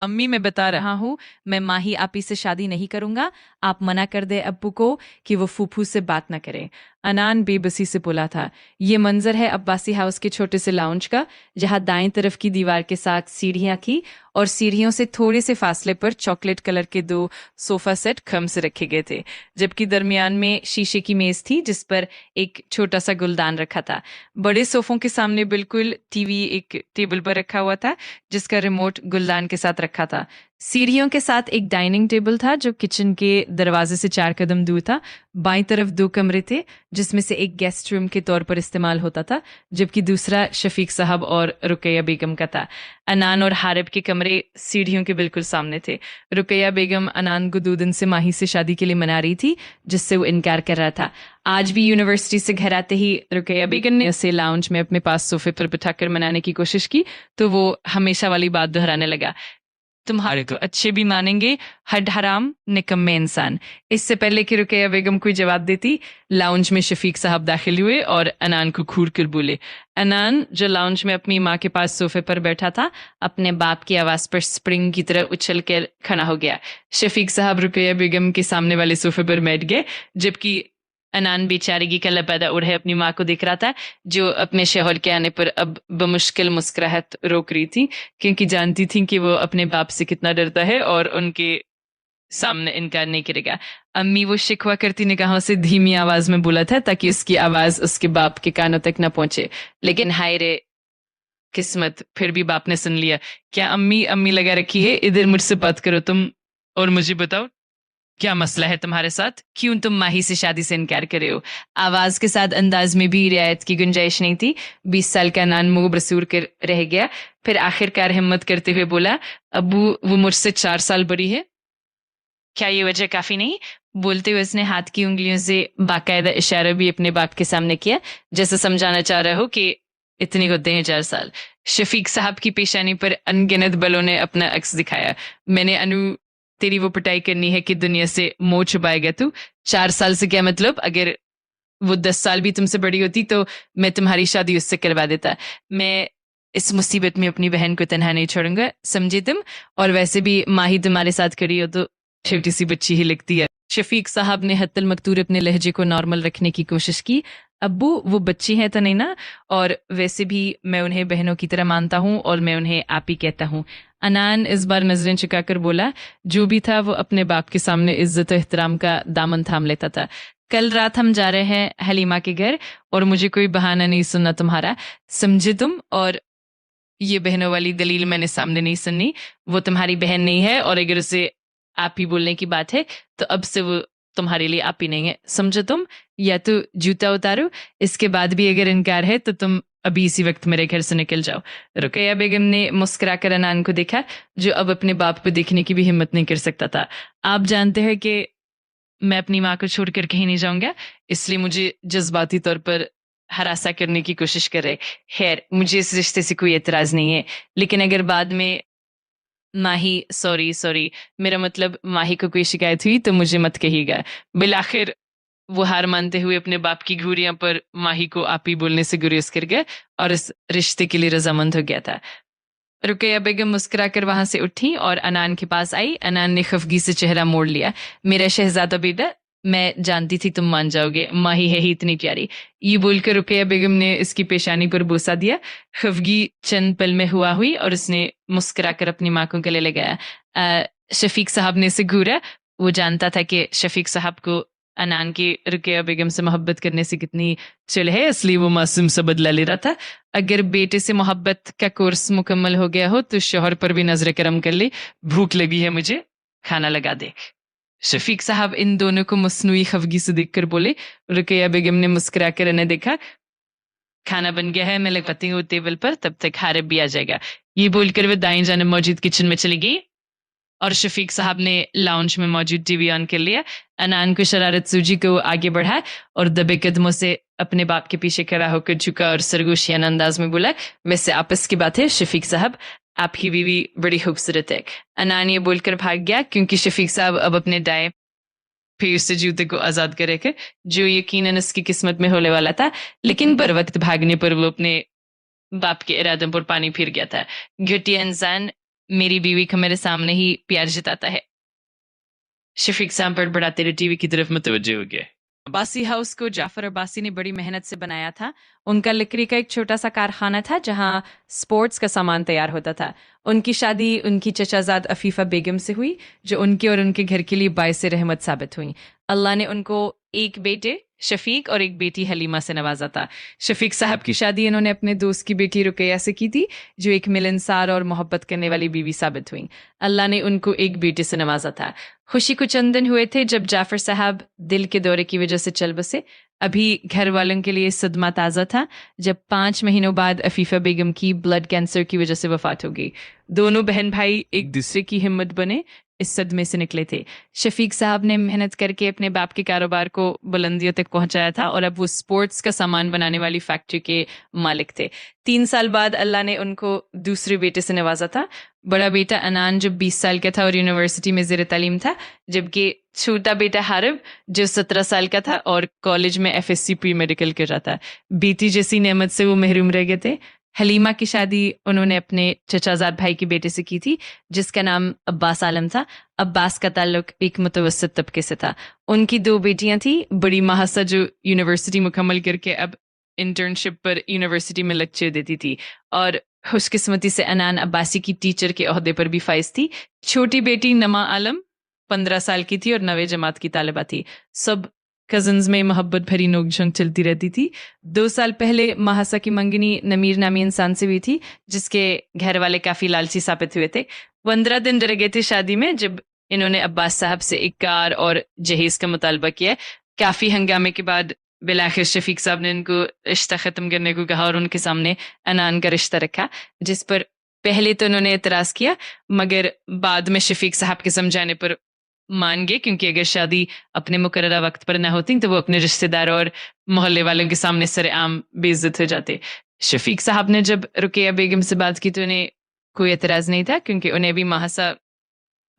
अम्मी मैं बता रहा हूँ, मैं माही आपी से शादी नहीं करूंगा। आप मना कर दे अब्बू को कि वो फूफू से बात ना करें। अनान बेबसी से बोला था। ये मंजर है अब्बासी हाउस के छोटे से लाउंज का, जहाँ दाएं तरफ की दीवार के साथ सीढ़ियां थी और सीढ़ियों से थोड़े से फासले पर चॉकलेट कलर के 2 सोफा सेट खम से रखे गए थे, जबकि दरमियान में शीशे की मेज थी जिस पर एक छोटा सा गुलदान रखा था। बड़े सोफों के सामने बिल्कुल टीवी एक टेबल पर रखा हुआ था जिसका रिमोट गुलदान के साथ रखा था। सीढ़ियों के साथ एक डाइनिंग टेबल था जो किचन के दरवाजे से 4 कदम दूर था। बाईं तरफ 2 कमरे थे जिसमें से एक गेस्ट रूम के तौर पर इस्तेमाल होता था, जबकि दूसरा शफीक साहब और रुकैया बेगम का था। अनान और हारिब के कमरे सीढ़ियों के बिल्कुल सामने थे। रुकैया बेगम अनान को 2 दिन से माही से शादी के लिए मना रही थी, जिससे वो इनकार कर रहा था। आज भी यूनिवर्सिटी से घर आते ही रुकैया बेगम ने उसे लाउंज में अपने पास सोफे पर बिठाकर मनाने की कोशिश की, तो वो हमेशा वाली बात दोहराने लगा, तुम्हारे तो अच्छे भी मानेंगे, हड हराम निकम्मे इंसान। इससे पहले कि रुकैया बेगम कोई जवाब देती, लाउंज में शफीक साहब दाखिल हुए और अनान को घूर कर बोले। अनान, जो लाउंज में अपनी माँ के पास सोफे पर बैठा था, अपने बाप की आवाज पर स्प्रिंग की तरह उछल कर खड़ा हो गया। शफीक साहब रुकैया बेगम के सामने वाले सोफे पर बैठ गए, जबकि अनान बेचारी की कल्ला पैदा उड़े अपनी माँ को दिख रहा था, जो अपने शोहर के आने पर अब बमुश्किल मुस्कुराहट रोक रही थी, क्योंकि जानती थी कि वो अपने बाप से कितना डरता है और उनके सामने इनकार नहीं करेगा। अम्मी वो शिकवा करती निगाहों से धीमी आवाज में बोला था ताकि उसकी आवाज उसके बाप के कानों तक न पहुंचे, लेकिन हाय रे किस्मत, फिर भी बाप ने सुन लिया। क्या अम्मी अम्मी लगा रखी है, इधर मुझसे बात करो तुम, और मुझे बताओ क्या मसला है तुम्हारे साथ, क्यों तुम माही से शादी से इनकार कर रहे हो। आवाज के साथ अंदाज में भी रियायत की गुंजाइश नहीं थी। 20 साल का नान मुंह बसूर कर रह गया, फिर आखिरकार हिम्मत करते हुए बोला, अबू वो मुझसे 4 साल बड़ी है, क्या ये वजह काफी नहीं। बोलते हुए उसने हाथ की उंगलियों से बाकायदा इशारा भी अपने बाप के सामने किया, जैसे समझाना चाह रहा हो कि इतनी होते हैं 4 साल। शफीक साहब की पेशानी पर अनगिनत बलों ने अपना अक्स दिखाया। मैंने अनु, तेरी वो पिटाई करनी है कि दुनिया से मोह छुपाएगा तू। 4 साल से क्या मतलब, अगर वो 10 साल भी तुमसे बड़ी होती तो मैं तुम्हारी शादी उससे करवा देता। मैं इस मुसीबत में अपनी बहन को तन्हा नहीं छोड़ूंगा, समझे तुम। और वैसे भी माही तुम्हारे साथ खड़ी हो तो छोटी सी बच्ची ही लगती है। शफीक साहब ने हत्तल मकतूर अपने लहजे को नॉर्मल रखने की कोशिश की। अब्बू वो बच्ची है तो नहीं ना, और वैसे भी मैं उन्हें बहनों की तरह मानता हूँ और मैं उन्हें आप ही कहता हूँ। अनान इस बार नजरें चुकाकर बोला, जो भी था वो अपने बाप के सामने इज्जत एहतराम का दामन थाम लेता था। कल रात हम जा रहे हैं हलीमा के घर और मुझे कोई बहाना नहीं सुनना तुम्हारा, समझे तुम। और ये बहनों वाली दलील मैंने सामने नहीं सुननी। वो तुम्हारी बहन नहीं है, और अगर उसे आप ही बोलने की बात है तो अब से वो तुम्हारे लिए आप ही नहीं है, समझो तुम। या तो जूता उतारो, इसके बाद भी अगर इनकार है तो तुम अभी इसी वक्त मेरे घर से निकल जाओ। रुकैया बेगम ने मुस्कुराकर अनान को देखा, जो अब अपने बाप को देखने की भी हिम्मत नहीं कर सकता था। आप जानते हैं कि मैं अपनी माँ को छोड़कर कहीं नहीं जाऊंगा, इसलिए मुझे जज्बाती तौर पर हरासा करने की कोशिश कर रहे। खैर, मुझे इस रिश्ते से कोई एतराज नहीं है, लेकिन अगर बाद में माही, सॉरी सॉरी, मेरा मतलब माही को कोई शिकायत हुई तो मुझे मत कहिएगा। बिलाखिर वो हार मानते हुए अपने बाप की घूरियां पर माही को आप ही बोलने से गुरेज कर गया और इस रिश्ते के लिए रजामंद हो गया था। रुकैया बेगम मुस्कुराकर वहां से उठी और अनान के पास आई। अनान ने खफगी से चेहरा मोड़ लिया। मेरा शहजादा बेटा, मैं जानती थी तुम मान जाओगे, माही है ही इतनी प्यारी। ये बोलकर रुकैया बेगम ने इसकी पेशानी पर बोसा दिया। खफगी चंद पल में हुआ हुई और उसने मुस्कुराकर अपनी माँ को गले लगाया। शफीक साहब ने इसे घूरा। वो जानता था कि शफीक साहब को अनान की रुकैया बेगम से मोहब्बत करने से कितनी चिल है, इसलिए वो मासूम सा बदला ले रहा था। अगर बेटे से मोहब्बत का कोर्स मुकम्मल हो गया हो तो शोहर पर भी नजर करम कर ले। भूख लगी है मुझे, खाना लगा दे। शफीक साहब इन दोनों को मसनूई खफगी से देखकर बोले। रुकैया बेगम ने मुस्कुराकर उन्हें देखा। खाना बन गया है, मैं लगाती हूँ टेबल पर, तब तक हारिब भी आ जाएगा। ये बोलकर वे दाएं जाने मौजूद किचन में चली गई और शफीक साहब ने लाउंज में मौजूद टीवी ऑन कर लिया। अनान को शरारत सूजी को आगे बढ़ा और दबे कदमों से अपने बाप के पीछे खड़ा होकर झुका और सरगोशियाना अंदाज में बोला, वैसे आपस की बात है शफीक साहब, आपकी बीवी बड़ी खूबसूरत है। अनान ये बोलकर भाग गया क्योंकि शफीक साहब अब अपने दाएं फिर उससे जूते को आजाद करेगा, जो यकीनन उसकी किस्मत में होने वाला था। लेकिन बर वक्त भागने पर वो अपने बाप के इरादों पर पानी फिर गया था। घटिया इंसान, मेरी बीवी को मेरे सामने ही प्यार जताता है। शफीक साहब बड़बड़ाते रहे टीवी की तरफ मुतवज्जो हो गया। अब्बासी हाउस को जाफर अब्बासी ने बड़ी मेहनत से बनाया था। उनका लकड़ी का एक छोटा सा कारखाना था जहां स्पोर्ट्स का सामान तैयार होता था। उनकी शादी उनकी चचाजाद अफीफा बेगम से हुई, जो उनके और उनके घर के लिए बायसे रहमत साबित हुई। अल्लाह ने उनको एक बेटे शफीक और एक बेटी हलीमा से नवाजा था। शफीक साहब की शादी इन्होंने अपने दोस्त की बेटी रुकैया से की थी, जो एक मिलनसार और मोहब्बत करने वाली बीवी साबित हुई। अल्लाह ने उनको एक बेटे से नवाजा था। खुशी को चंद दिन हुए थे जब जाफर साहब दिल के दौरे की वजह से चल बसे। अभी घर वालों के लिए सदमा ताज़ा था जब 5 महीनों बाद अफीफा बेगम की ब्लड कैंसर की वजह से वफात हो गई। दोनों बहन भाई एक दूसरे की हिम्मत बने इस सदमे से निकले थे। शफीक साहब ने मेहनत करके अपने बाप के कारोबार को बुलंदियों तक पहुंचाया था और अब वो स्पोर्ट्स का सामान बनाने वाली फैक्ट्री के मालिक थे। 3 साल बाद अल्लाह ने उनको दूसरे बेटे से नवाजा था। बड़ा बेटा अनान जो 20 साल का था और यूनिवर्सिटी में ज़ेर तालीम था, जबकि छोटा बेटा हारिब जो 17 साल का था और कॉलेज में FSC प्री मेडिकल कर रहा था। बेटी जैसी नेमत से वो महरूम रह गए थे। हलीमा की शादी उन्होंने अपने चचाजाद भाई के बेटे से की थी, जिसका नाम अब्बास आलम था। अब्बास का ताल्लुक एक मुतवस्सित तबके से था। उनकी 2 बेटियां थी। बड़ी महासा जो यूनिवर्सिटी मुकम्मल करके अब इंटर्नशिप पर यूनिवर्सिटी में लेक्चर देती थी, और खुशकिस्मती से अनान अब्बासी की टीचर के ओहदे पर भी फाइज थी। छोटी बेटी नमा आलम 15 साल की थी और 9वीं जमात की तालिबा थी। सब कजन्स में मोहब्बत भरी नोकझोंक चलती रहती थी। 2 साल पहले महासा की मंगनी नमीर नामी इंसान से हुई थी, जिसके घर वाले काफी लालची साबित हुए थे। 15 दिन रह गए थे शादी में जब इन्होंने अब्बास साहब से एक कार और जहेज का मुतालबा किया। काफी हंगामे के बाद बिलाखिर शफीक साहब ने इनको रिश्ता खत्म करने को कहा और उनके सामने अनान का रिश्ता रखा, जिस पर पहले तो उन्होंने एतराज किया, मगर बाद में शफीक साहब के समझाने पर मान गए, क्योंकि अगर शादी अपने मुकर्ररा वक्त पर ना होती तो वो अपने रिश्तेदार और मोहल्ले वालों के सामने सरेआम बेइज्जत हो जाते। शफीक साहब ने जब रुकैया बेगम से बात की तो उन्हें कोई एतराज नहीं था, क्योंकि उन्हें भी महासा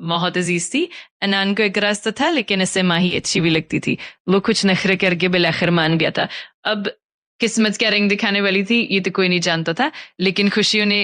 बहुत अजीज थी। अनान को इकराज तो था, लेकिन इससे माही अच्छी भी लगती थी। वो कुछ नखरे करके बिलाखिर मान गया था। अब किस्मत क्या रंग दिखाने वाली थी ये तो कोई नहीं जानता था, लेकिन खुशियों ने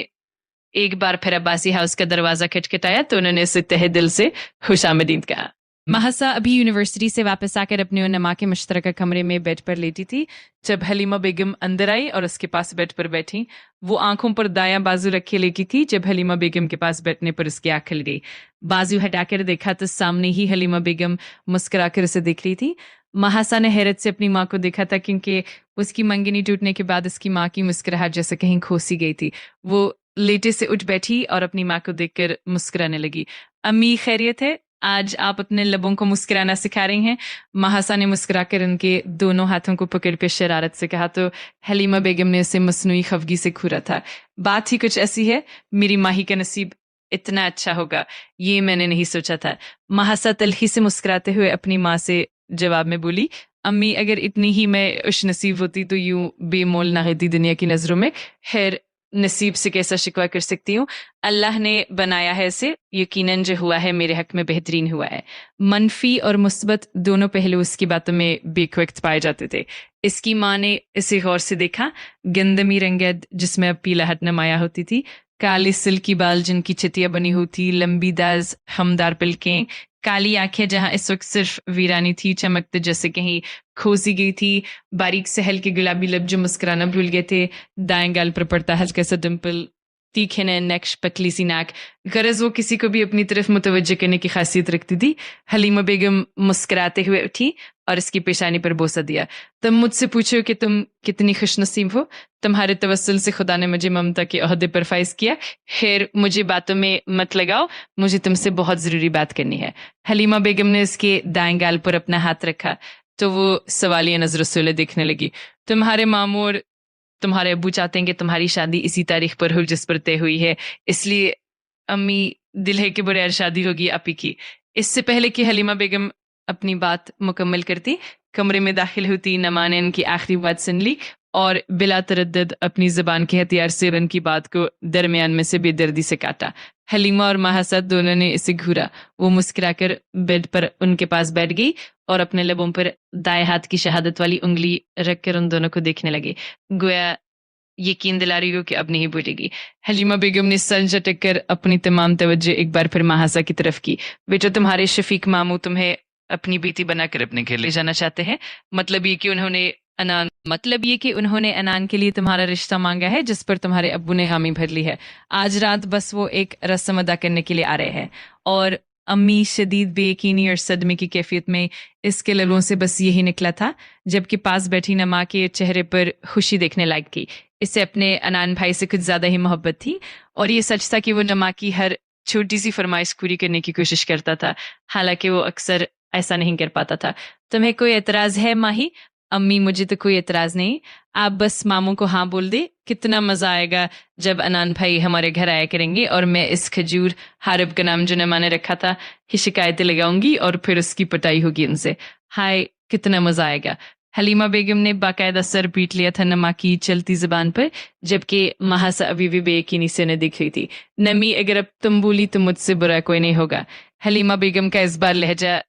एक बार फिर अब्बासी हाउस का दरवाजा खटखटाया तो उन्होंने उसे तहे दिल से खुशामदीद कहा। महासा अभी यूनिवर्सिटी से वापस आकर अपने और नमा के मुश्तरका कमरे में बेड पर लेटी थी जब हलीमा बेगम अंदर आई और उसके पास बेड पर बैठी। वो आंखों पर दायां बाजू रखे लेटी थी जब हलीमा बेगम के पास बैठने पर उसकी आंख खुल गई। बाजू हटाकर देखा तो सामने ही हलीमा बेगम मुस्कुराकर उसे देख रही थी। महासा ने हैरत से अपनी माँ को देखा था, क्योंकि उसकी मंगनी टूटने के बाद उसकी माँ की मुस्कुराहट जैसे कहीं खोसी गई थी। वो लेटे से उठ बैठी और अपनी माँ को देखकर मुस्कुराने लगी। अम्मी खैरियत है? आज आप अपने लबों को मुस्कुराना सिखा रही हैं। महासा ने मुस्कुराकर उनके दोनों हाथों को पकड़कर शरारत से कहा तो हलीमा बेगम ने उसे मसनूई खफगी से घूरा था। बात ही कुछ ऐसी है, मेरी माही का नसीब इतना अच्छा होगा ये मैंने नहीं सोचा था। महासा तलखी से मुस्कुराते हुए अपनी माँ से जवाब में बोली, अम्मी अगर इतनी ही मैं खुश नसीब होती तो यूं बेमोल ना होती दुनिया की नजरों में। खैर नसीब से कैसा शिकवा कर सकती हूँ, अल्लाह ने बनाया है इसे, यकीनन जो हुआ है मेरे हक में बेहतरीन हुआ है। मनफी और मुस्बत दोनों पहलू उसकी बातों में बेखवक्त पाए जाते थे। इसकी माँ ने इसे गौर से देखा। गंदमी रंगत जिसमें अब पीलाहट नुमाया होती थी, काले सिल्की बाल जिनकी चितिया बनी होती, लंबी दाज हमदार पिलकें, काली आंखें जहां इस वक्त सिर्फ वीरानी थी, चमकते जैसे कहीं खोसी गई थी, बारीक से हल्के गुलाबी लब जो मुस्कुराना भूल गए थे, दाएं गाल पर पड़ता हल्का सा डिम्पल, तीखे नए नक्श, पतली सी नाक। गरज वो किसी को भी अपनी तरफ मुतवज्जो करने की खासियत रखती थी। हलीमा बेगम मुस्कुराते हुए उठी और इसकी पेशानी पर बोसा दिया। तुम मुझसे पूछो कि तुम कितनी खुशनसीब हो, तुम्हारे तवस्सुल से खुदा ने मुझे ममता के ओहदे पर फाइज किया। खैर मुझे बातों में मत लगाओ, मुझे तुमसे बहुत जरूरी बात करनी है। हलीमा बेगम ने उसके दाएं गाल पर अपना हाथ रखा तो वो सवालिया नजरों से देखने लगी। तुम्हारे मामू और तुम्हारे अब्बू चाहते हैं कि तुम्हारी शादी इसी तारीख पर हो जिस पर तय हुई है, इसलिए अम्मी दिल है कि बगैर शादी होगी आपी की। इससे पहले कि हलीमा बेगम अपनी बात मुकम्मल करती, कमरे में दाखिल होती नमा ने उनकी आखिरी बात सुन ली और बिला तरद्दुद अपनी जबान के हथियार से उनकी बात को दरमियान में से बेदर्दी से काटा। हलीमा और महासद दोनों ने इसे घूरा। वो मुस्कुराकर बेड पर उनके पास बैठ गई और अपने लबों पर दाएं हाथ की शहादत वाली उंगली रखकर उन दोनों को देखने लगे, गोया यकीन दिला रही हो कि अब नहीं भूलेगी। हलीमा बेगम ने सर झटक कर अपनी तमाम तवज्जो एक बार फिर महासा की तरफ की। बेटा, तुम्हारे शफीक मामू तुम्हें अपनी बेटी बनाकर अपने घर ले जाना चाहते हैं। मतलब ये कि उन्होंने अनान के लिए तुम्हारा रिश्ता मांगा है, जिस पर तुम्हारे अब्बू ने हामी भर ली है। आज रात बस वो एक रस्म अदा करने के लिए आ रहे हैं। और अम्मी शदीद बेयकीनी और सदमे की कैफियत में इसके लबों से बस यही निकला था, जबकि पास बैठी नमा के चेहरे पर खुशी देखने लायक थी। इससे अपने अनान भाई से कुछ ज्यादा ही मोहब्बत थी, और ये सच था कि वो नमा की हर छोटी सी फरमाइश पूरी करने की कोशिश करता था, हालांकि वो अक्सर ऐसा नहीं कर पाता था। तुम्हें कोई एतराज है माही? अम्मी, मुझे तो कोई एतराज नहीं। आप बस मामू को हाँ बोल दे। कितना मजा आएगा जब अनान भाई हमारे घर आया करेंगे और मैं इस खजूर हारिब का नाम जो नमा ने रखा था की शिकायतें लगाऊंगी और फिर उसकी पिटाई होगी उनसे। हाय, कितना मजा आएगा। हलीमा बेगम ने बाकायदा सर पीट लिया था नमा की चलती जुबान पर, जबकि महासा अभी भी बेयकीनी से उन्हें दिख रही थी। नमी, अगर अब तुम बोली तो मुझसे बुरा कोई नहीं होगा। हलीमा बेगम का इस बार लहजा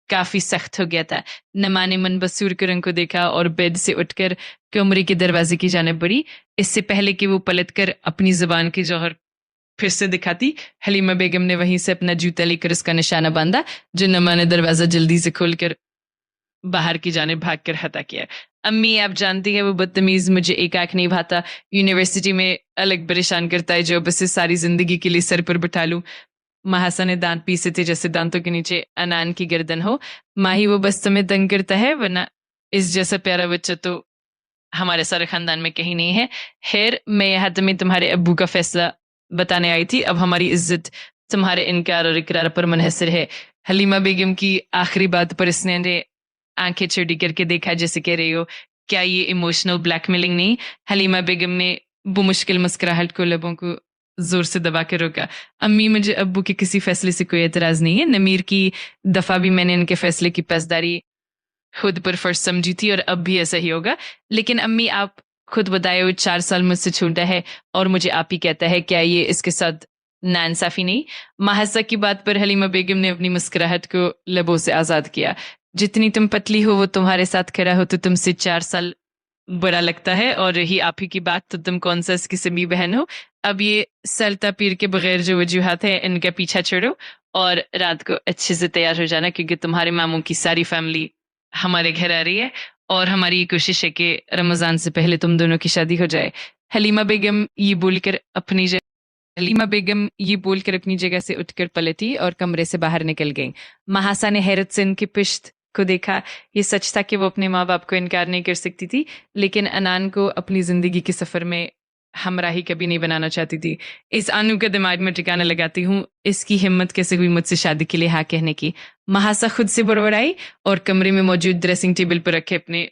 काफी सख्त हो गया था। नमा ने मनबसूर करन को देखा और बेड से उठकर कमरे के दरवाजे की जानिब बढ़ी। इससे पहले कि वो पलटकर अपनी जुबान की जौहर फिर से दिखाती, हलीमा बेगम ने वहीं से अपना जूता लेकर उसका निशाना बांधा, जो नमा ने दरवाजा जल्दी से खोलकर बाहर की जानिब भागकर हटा किया। अम्मी, आप जानती है वो बदतमीज मुझे एक आंख नहीं भाता, यूनिवर्सिटी में अलग परेशान करता है, जो बस सारी जिंदगी के लिए सर पर बिठा लूं। महासा ने दांत पीसे थे जैसे दांतों के नीचे अनान की गर्दन हो। माही, वो बस तुम्हें तंग करता है, वरना इस जैसा प्यारा बच्चा तो हमारे सारे खानदान में कहीं नहीं है। खैर, मैं यहाँ तुम्हें तुम्हारे अब्बू का फैसला बताने आई थी। अब हमारी इज्जत तुम्हारे इनकार और इकरार पर मुनहसर है। हलीमा बेगम की आखिरी बात पर इसने आंखें चौड़ी करके देखा, जैसे कह रही हो क्या ये इमोशनल ब्लैकमेलिंग नहीं। हलीमा बेगम ने मुश्किल मुस्कुराहट को लबों को जोर से दबा के रोका। अम्मी, मुझे अब्बू के किसी फैसले से कोई एतराज नहीं है। नमीर की दफा भी मैंने इनके फैसले की पासदारी खुद पर फर्ज समझी थी और अब भी ऐसा ही होगा। लेकिन अम्मी, आप खुद बताए हुए 4 साल मुझसे छोटा है और मुझे आप ही कहता है, क्या ये इसके साथ नाइंसाफी नहीं? महासा की बात पर हलीमा बेगम ने अपनी मुस्कुराहट को लबों से आजाद किया। जितनी तुम पतली हो वो तुम्हारे साथ खड़ा हो तो तुमसे 4 साल बुरा लगता है, और रही आप ही की बात तो तुम कौन सा इसकी समी बहन हो। अब ये सलता पीर के बगैर जो वजूहात है इनका पीछा छोड़ो और रात को अच्छे से तैयार हो जाना, क्योंकि तुम्हारे मामू की सारी फैमिली हमारे घर आ रही है और हमारी ये कोशिश है कि रमजान से पहले तुम दोनों की शादी हो जाए। हलीमा बेगम ये बोलकर अपनी अपनी जगह से उठकर पलटी और कमरे से बाहर निकल गई। महासा ने हैरत से इनकी पिश्त को देखा। ये सच था कि वो अपने माँ बाप को इनकार नहीं कर सकती थी, लेकिन अनान को अपनी जिंदगी के सफर में हमराही कभी नहीं बनाना चाहती थी। इस आनू के दिमाग में ठिकाना लगाती हूँ, इसकी हिम्मत कैसे हुई मुझसे शादी के लिए हाँ कहने की। महासा खुद से बड़बड़ाई और कमरे में मौजूद ड्रेसिंग टेबल पर रखे अपने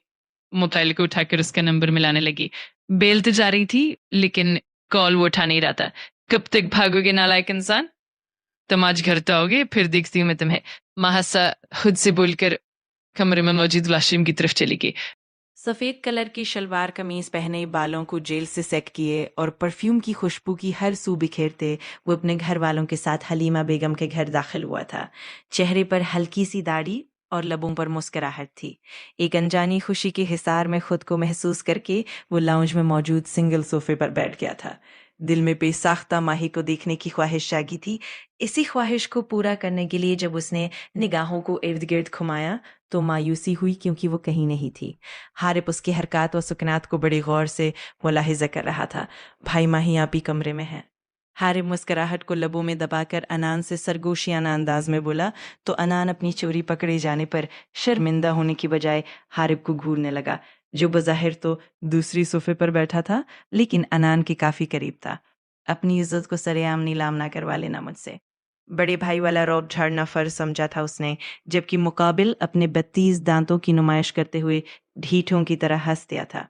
मोबाइल को उठाकर उसका नंबर मिलाने लगी। बेल तो जा रही थी, लेकिन कॉल वो उठा नहीं रहा था। कब तक भागोगे नालायक इंसान? तुम आज घर तो आओगे, फिर देखती हूँ मैं तुम्हें। महासा खुद से बोलकर कमरे में मौजूद वाशरूम की तरफ चली गई। सफेद कलर की शलवार कमीज पहने, बालों को जेल से सेट किए और परफ्यूम की खुशबू की हर सू बिखेरते वो अपने घर वालों के साथ हलीमा बेगम के घर दाखिल हुआ था। चेहरे पर हल्की सी दाढ़ी और लबों पर मुस्कुराहट थी। एक अनजानी खुशी के हिसार में खुद को महसूस करके वो लाउंज में मौजूद सिंगल सोफे पर बैठ गया था। दिल में बेसाख्ता माही को देखने की ख्वाहिश जागी थी। इसी ख्वाहिश को पूरा करने के लिए जब उसने निगाहों को इर्द गिर्द घुमाया तो मायूसी हुई, क्योंकि वो कहीं नहीं थी। हारिब उसकी हरकत व सुकनात को बड़ी गौर से मुलाहिजा कर रहा था। भाई माही आप ही कमरे में है। हारिब मुस्कुराहट को लबों में दबाकर अनान से सरगोशियाना अंदाज में बोला तो अनान अपनी चोरी पकड़े जाने पर शर्मिंदा होने की बजाय हारिब को घूरने लगा, जो बज़ाहिर तो दूसरी सोफे पर बैठा था, लेकिन अनान के काफी करीब था। अपनी इज्जत को सरेआम नीलाम ना करवा लेना मुझसे। बड़े भाई वाला रौब झाड़ना फर्ज समझा था उसने, जबकि मुकाबिल अपने 32 दांतों की नुमाइश करते हुए ढीठों की तरह हंस दिया था।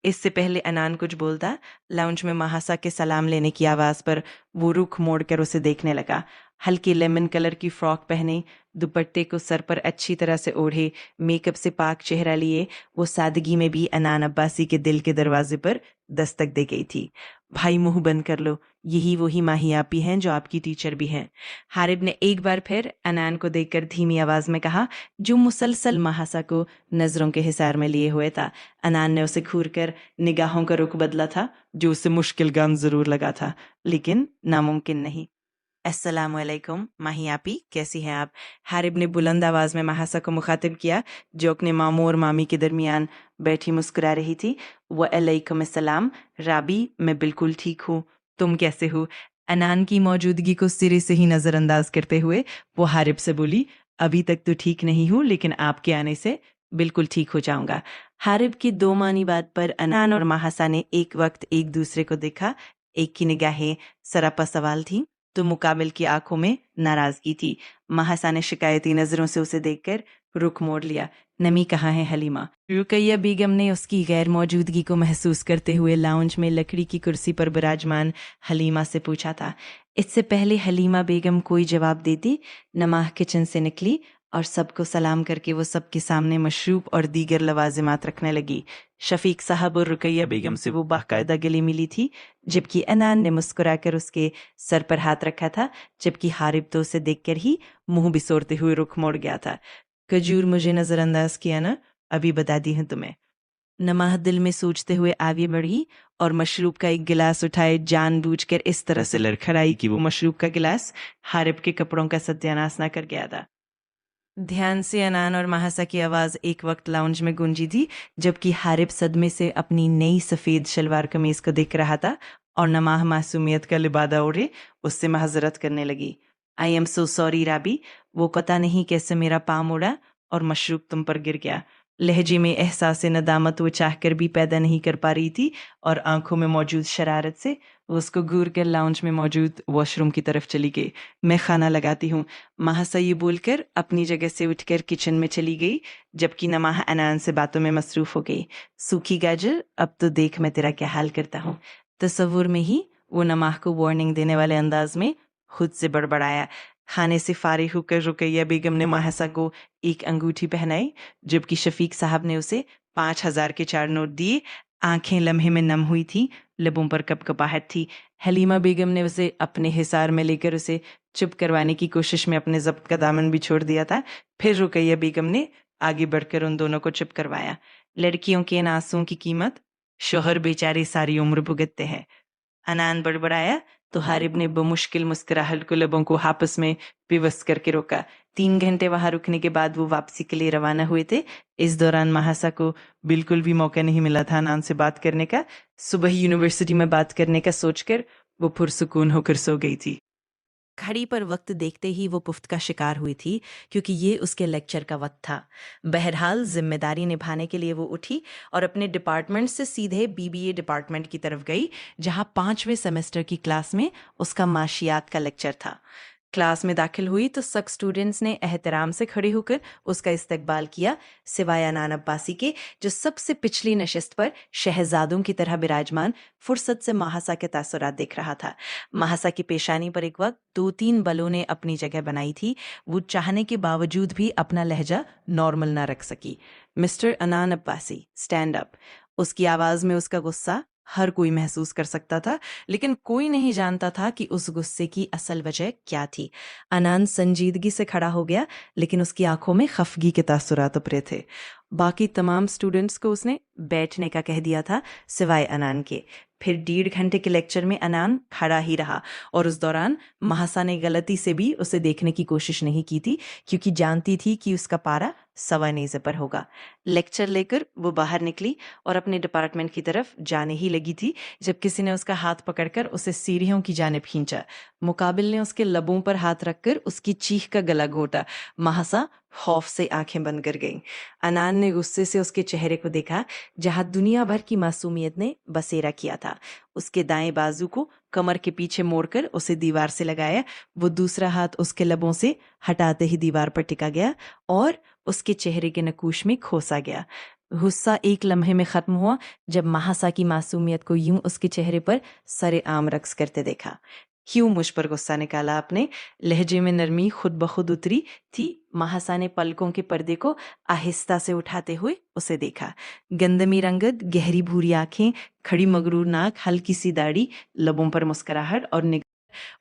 इससे पहले अनान कुछ बोलता, लाउंज में महासा के सलाम लेने की आवाज पर वो रुख मोड़कर उसे देखने लगा। हल्की लेमन कलर की फ्रॉक पहने, दुपट्टे को सर पर अच्छी तरह से ओढ़े, मेकअप से पाक चेहरा लिए वो सादगी में भी अनान अब्बासी के दिल के दरवाजे पर दस्तक दे गई थी। भाई मुंह बंद कर लो, यही वही माही आपी हैं जो आपकी टीचर भी हैं। हारिब ने एक बार फिर अनान को देखकर धीमी आवाज में कहा, जो मुसलसल महासा को नजरों के हिसार में लिए हुए था। अनान ने उसे घूर कर निगाहों का रुख बदला था, जो उसे मुश्किल काम जरूर लगा था, लेकिन नामुमकिन नहीं। अस्सलामुअलैकुम माही आपी, कैसी हैं आप? हारिब ने बुलंद आवाज में महासा को मुखातिब किया, जो अपने मामू और मामी के दरमियान बैठी मुस्कुरा रही थी। वअलैकुम अस्सलाम राबी, मैं बिल्कुल ठीक हूँ, तुम कैसे हो? अनान की मौजूदगी को सिरे से ही नजरअंदाज करते हुए वो हारिब से बोली, अभी तक तो ठीक नहीं हूँ, लेकिन आपके आने से बिल्कुल ठीक हो जाऊंगा। हारिब की दो मानी बात पर अनान और महासा ने एक वक्त एक दूसरे को देखा। एक की निगाहें सरापा सवाल थी, तो मुकाबिल की आंखों में नाराजगी थी। महासा ने शिकायती नजरों से उसे देखकर रुख मोड़ लिया। नमी कहाँ है हलीमा? रुकैया बेगम ने उसकी गैर मौजूदगी को महसूस करते हुए लाउंज में लकड़ी की कुर्सी पर विराजमान हलीमा से पूछा था। इससे पहले हलीमा बेगम कोई जवाब देती, नमाह किचन से निकली और सबको सलाम करके वो सबके सामने मशरूब और दीगर लवाजिमात रखने लगी। शफीक साहब और रुकैया बेगम से वो बाकायदा गले मिली थी, जबकि अनान ने मुस्कुराकर उसके सर पर हाथ रखा था, जबकि हारिब तो उसे देखकर ही मुंह बिसोरते हुए रुख मोड़ गया था। कजूर मुझे नजरअंदाज किया ना, अभी बता दी हूं तुम्हें। नमाह दिल में सोचते हुए आगे बढ़ी और मशरूब का एक गिलास उठाए जानबूझकर इस तरह से लड़खड़ाई कि वो मशरूब का गिलास हारिब के कपड़ों का सत्यानाश न कर गया था। ध्यान से अनान और महासा की आवाज एक वक्त लाउंज में गूंजी थी, जबकि हारिब सदमे से अपनी नई सफेद शलवार कमीज को देख रहा था और नमाह मासूमियत का लिबादा ओढ़े उससे महजरत करने लगी। आई एम सो सॉरी राबी, वो पता नहीं कैसे मेरा पाँव मुड़ा और मशरूब तुम पर गिर गया। लहजे में एहसास नदामत वो चाहकर भी पैदा नहीं कर पा रही थी और आंखों में मौजूद शरारत से वो उसको घूर कर लाउंज में मौजूद वॉशरूम की तरफ चली गई। मैं खाना लगाती हूँ, महासा ये बोलकर अपनी जगह से उठकर किचन में चली गई, जबकि नमाह अनान से बातों में मसरूफ हो गई। सूखी गाजर, अब तो देख मैं तेरा क्या हाल करता हूँ। तसव्वुर में ही वो नमाह को वार्निंग देने वाले अंदाज में खुद से बड़बड़ाया। खाने से फारिग होकर रुकैया बेगम ने महासा को एक अंगूठी पहनाई, जबकि शफीक साहब ने उसे 5,000 के 4 नोट दिए। आंखें लम्हे में नम हुई थी, लबों पर कपकपाहट थी। हलीमा बेगम ने उसे अपने हिसार में लेकर उसे चुप करवाने की कोशिश में अपने जब्त का दामन भी छोड़ दिया था। फिर रुकैया बेगम ने आगे बढ़कर उन दोनों को चुप करवाया। लड़कियों के इन आंसुओं की कीमत शोहर बेचारे सारी उम्र भुगतते हैं। अनान बड़बड़ाया तो हारिब ने बमुश्किल मुस्कुराहट को लबों को आपस में पिवस करके रोका। 3 घंटे वहां रुकने के बाद वो वापसी के लिए रवाना हुए थे। इस दौरान महासा को बिल्कुल भी मौका नहीं मिला था अनान से बात करने का। सुबह यूनिवर्सिटी में बात करने का सोचकर वो पुरसुकून होकर सो गई थी। घड़ी पर वक्त देखते ही वो पुफ्त का शिकार हुई थी, क्योंकि ये उसके लेक्चर का वक्त था। बहरहाल जिम्मेदारी निभाने के लिए वो उठी और अपने डिपार्टमेंट से सीधे बीबीए डिपार्टमेंट की तरफ गई, जहां 5वें सेमेस्टर की क्लास में उसका माशियात का लेक्चर था। क्लास में दाखिल हुई तो सब स्टूडेंट्स ने एहतराम से खड़े होकर उसका इस्तकबाल किया, सिवाय अनान अब्बासी के, जो सबसे पिछली नशिस्त पर शहजादों की तरह विराजमान फुर्सत से महासा के तासुरात देख रहा था। महासा की पेशानी पर एक वक्त 2-3 बलों ने अपनी जगह बनाई थी। वो चाहने के बावजूद भी अपना लहजा नॉर्मल ना रख सकी। Mister Anan Abbasi, stand up. उसकी आवाज में उसका गुस्सा हर कोई महसूस कर सकता था, लेकिन कोई नहीं जानता था कि उस गुस्से की असल वजह क्या थी। अनान संजीदगी से खड़ा हो गया, लेकिन उसकी आंखों में खफगी के तासुरात उभरे थे। बाकी तमाम स्टूडेंट्स को उसने बैठने का कह दिया था, सिवाय अनान के। फिर 1.5 घंटे के लेक्चर में अनान खड़ा ही रहा और उस दौरान महासा ने गलती से भी उसे देखने की कोशिश नहीं की थी, क्योंकि जानती थी कि उसका पारा सवा नेज़े पर होगा। लेक्चर लेकर वो बाहर निकली और अपने डिपार्टमेंट की तरफ जाने ही लगी थी, जब किसी ने उसका हाथ पकड़कर उसे सीढ़ियों की जानिब खींचा। मुकाबिल ने उसके लबों पर हाथ रखकर उसकी चीख का गला घोटा। महासा खौफ से आंखें बंद कर गई। अनान ने गुस्से से उसके चेहरे को देखा, जहां दुनिया भर की मासूमियत ने बसेरा किया था। उसके दाएं बाजू को कमर के पीछे मोड़कर उसे दीवार से लगाया। वो दूसरा हाथ उसके लबों से हटाते ही दीवार पर टिका गया और उसके चेहरे के नकूश में खोसा गया। गुस्सा एक लम्हे में खत्म हुआ जब महासा की मासूमियत को यूं उसके चेहरे पर सरे आम रक्स करते देखा। क्यों मुझ पर गुस्सा निकाला आपने? लहजे में नरमी खुद ब खुद उतरी थी। महासा ने पलकों के पर्दे को आहिस्ता से उठाते हुए उसे देखा। गंदमी रंगत, गहरी भूरी आंखें, खड़ी मगरूर नाक, हल्की सी दाढ़ी, लबों पर मुस्कुराहट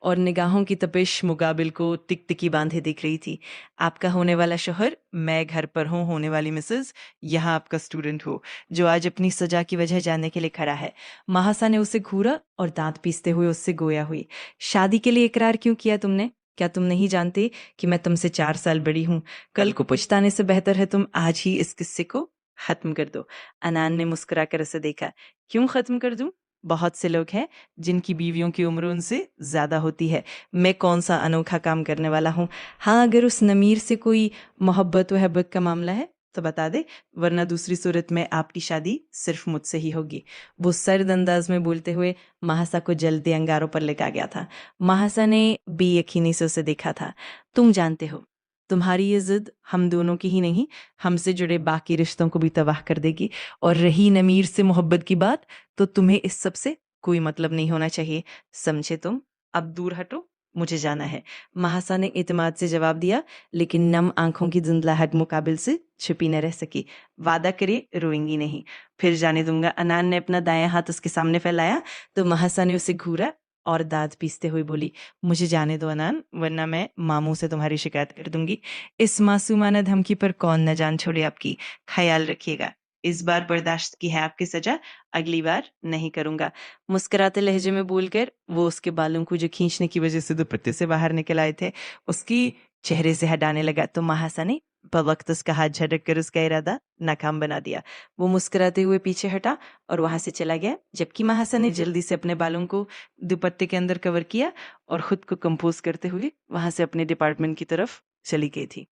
और निगाहों की तपिश मुकाबिल को टिकटिकी बांधे दिख रही थी। आपका होने वाला शोहर, मैं घर पर हूँ होने वाली मिसेस, यहाँ आपका स्टूडेंट हो, जो आज अपनी सजा की वजह जानने के लिए खड़ा है। महासा ने उसे घूरा और दांत पीसते हुए उससे गोया हुई। शादी के लिए इकरार क्यों किया तुमने? क्या तुम नहीं जानते कि मैं तुमसे 4 साल बड़ी हूँ? कल को पछताने से बेहतर है तुम आज ही इस किस्से को खत्म कर दो। अनान ने मुस्कुराकर उसे देखा। क्यों खत्म कर दूं? बहुत से लोग हैं जिनकी बीवियों की उम्र उनसे ज्यादा होती है। मैं कौन सा अनोखा काम करने वाला हूँ? हाँ, अगर उस नमीर से कोई मोहब्बत वहब्बत का मामला है तो बता दे, वरना दूसरी सूरत में आपकी शादी सिर्फ मुझसे ही होगी। वो सर्द अंदाज में बोलते हुए महासा को जलते अंगारों पर लेकर गया था। महासा ने बेयकीनी से उसे देखा था। तुम जानते हो, तुम्हारी ये जिद हम दोनों की ही नहीं, हमसे जुड़े बाकी रिश्तों को भी तबाह कर देगी। और रही नमीर से मोहब्बत की बात, तो तुम्हें इस सब से कोई मतलब नहीं होना चाहिए, समझे तुम? अब दूर हटो, मुझे जाना है। महासा ने इत्मीनान से जवाब दिया, लेकिन नम आंखों की धुंधलाहट मुकाबिल से छिपी न रह सकी। वादा करे रोएंगी नहीं। फिर जाने दूंगा। अनान ने अपना दायां हाथ उसके सामने फैलाया तो महासा ने उसे घूरा और दांत पीसते हुए बोली, मुझे जाने दो अनान, वरना मैं मामू से तुम्हारी शिकायत कर दूंगी। इस मासूमाना धमकी पर कौन न जान छोड़े आपकी। ख्याल रखिएगा, इस बार बर्दाश्त की है आपकी सजा, अगली बार नहीं करूंगा। मुस्कुराते लहजे में बोलकर वो उसके बालों को जो खींचने की वजह से दुपट्टे से बाहर निकल आए थे उसकी चेहरे से हटाने लगा तो महासा ने बवक्त उसका हाथ झटक कर उसका इरादा नाकाम बना दिया। वो मुस्कुराते हुए पीछे हटा और वहां से चला गया, जबकि महासा ने जल्दी से अपने बालों को दुपट्टे के अंदर कवर किया और खुद को कंपोज करते हुए वहां से अपने डिपार्टमेंट की तरफ चली गई थी।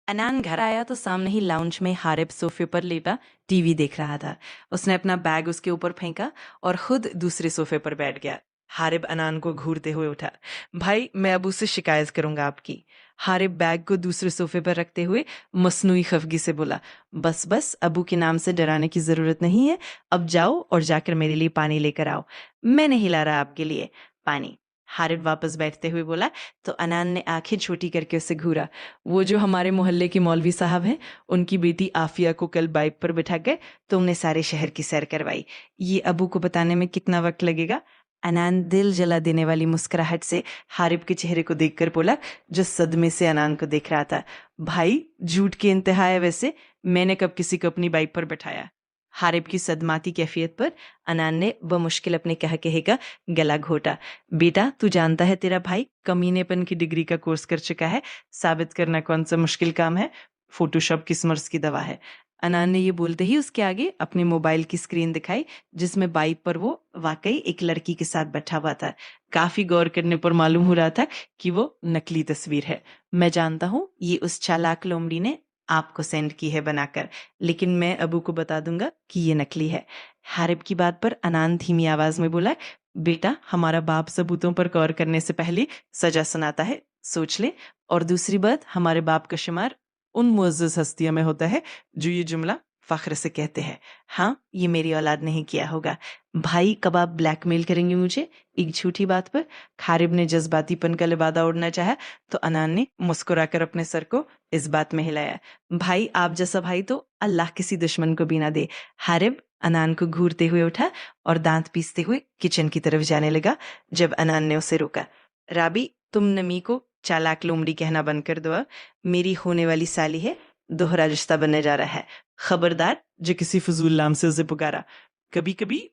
अनान घर आया तो सामने ही लाउंज में हारिब सोफे पर लेटा टीवी देख रहा था। उसने अपना बैग उसके ऊपर फेंका और खुद दूसरे सोफे पर बैठ गया। हारिब अनान को घूरते हुए उठा। भाई, मैं अब उससे शिकायत करूंगा आपकी। हारिब बैग को दूसरे सोफे पर रखते हुए मसनूई खफगी से बोला, बस बस, अबू के नाम से डराने की जरूरत नहीं है। अब जाओ और जाकर मेरे लिए पानी लेकर आओ। मैं नहीं ला रहा आपके लिए पानी। हारिब वापस बैठते हुए बोला तो अनान ने आंखें छोटी करके उसे घूरा। वो जो हमारे मोहल्ले के मौलवी साहब हैं, उनकी बेटी आफिया को कल बाइक पर बिठा गए तो उन्हें सारे शहर की सैर करवाई। ये अबू को बताने में कितना वक्त लगेगा? अनान दिल जला देने वाली मुस्कुराहट से हारिब के चेहरे को देखकर बोला, जो सदमे से अनान को देख रहा था। भाई, झूठ की इंतहा है वैसे, मैंने कब किसी को अपनी बाइक पर बैठाया? हारिब की सदमाती कैफियत पर अनान ने बमुश्किल अपने कहे का गला घोटा। बेटा, तू जानता है तेरा भाई कमीनेपन की डिग्री का कोर्स कर चुका है। साबित करना कौन सा मुश्किल काम है? फोटोशॉप किस्मर्स की दवा है। अनान ने ये बोलते ही उसके आगे अपने मोबाइल की स्क्रीन दिखाई, जिसमें बाइक पर वो वाकई एक लड़की के साथ बैठा हुआ था। काफी गौर करने पर मालूम हो रहा था कि वो नकली तस्वीर है। मैं जानता हूँ ये उस चालाक लोमड़ी ने आपको सेंड की है बनाकर, लेकिन मैं अबू को बता दूंगा कि ये नकली है। हारिब की बात पर अनान धीमी आवाज में बोला, बेटा, हमारा बाप सबूतों पर गौर करने से पहले सजा सुनाता है, सोच ले। और दूसरी बात, हमारे बाप का शुमार उन मुअज़्ज़ज़ हस्तियों में होता है जो ये जुमला फख्र से कहते हैं। हाँ, ये मेरी औलाद नहीं किया होगा। भाई, कब आप ब्लैकमेल करेंगे मुझे एक झूठी बात पर? हारिब ने जज्बातीपन का लिबादा ओढ़ना चाहा तो अनान ने मुस्कुराकर अपने सर को इस बात में हिलाया। भाई, आप जैसा भाई तो अल्लाह किसी दुश्मन को भी ना दे। हारिब अनान को घूरते हुए उठा और दांत पीसते हुए किचन की तरफ जाने लगा, जब अनान ने उसे रोका। राबी, तुम नमी को चालाक लोमड़ी कहना बंद कर दो। मेरी होने वाली साली है, दोहरा रिश्ता बनने जा रहा है। खबरदार जो किसी फजूल नाम से उसे पुकारा। कभी कभी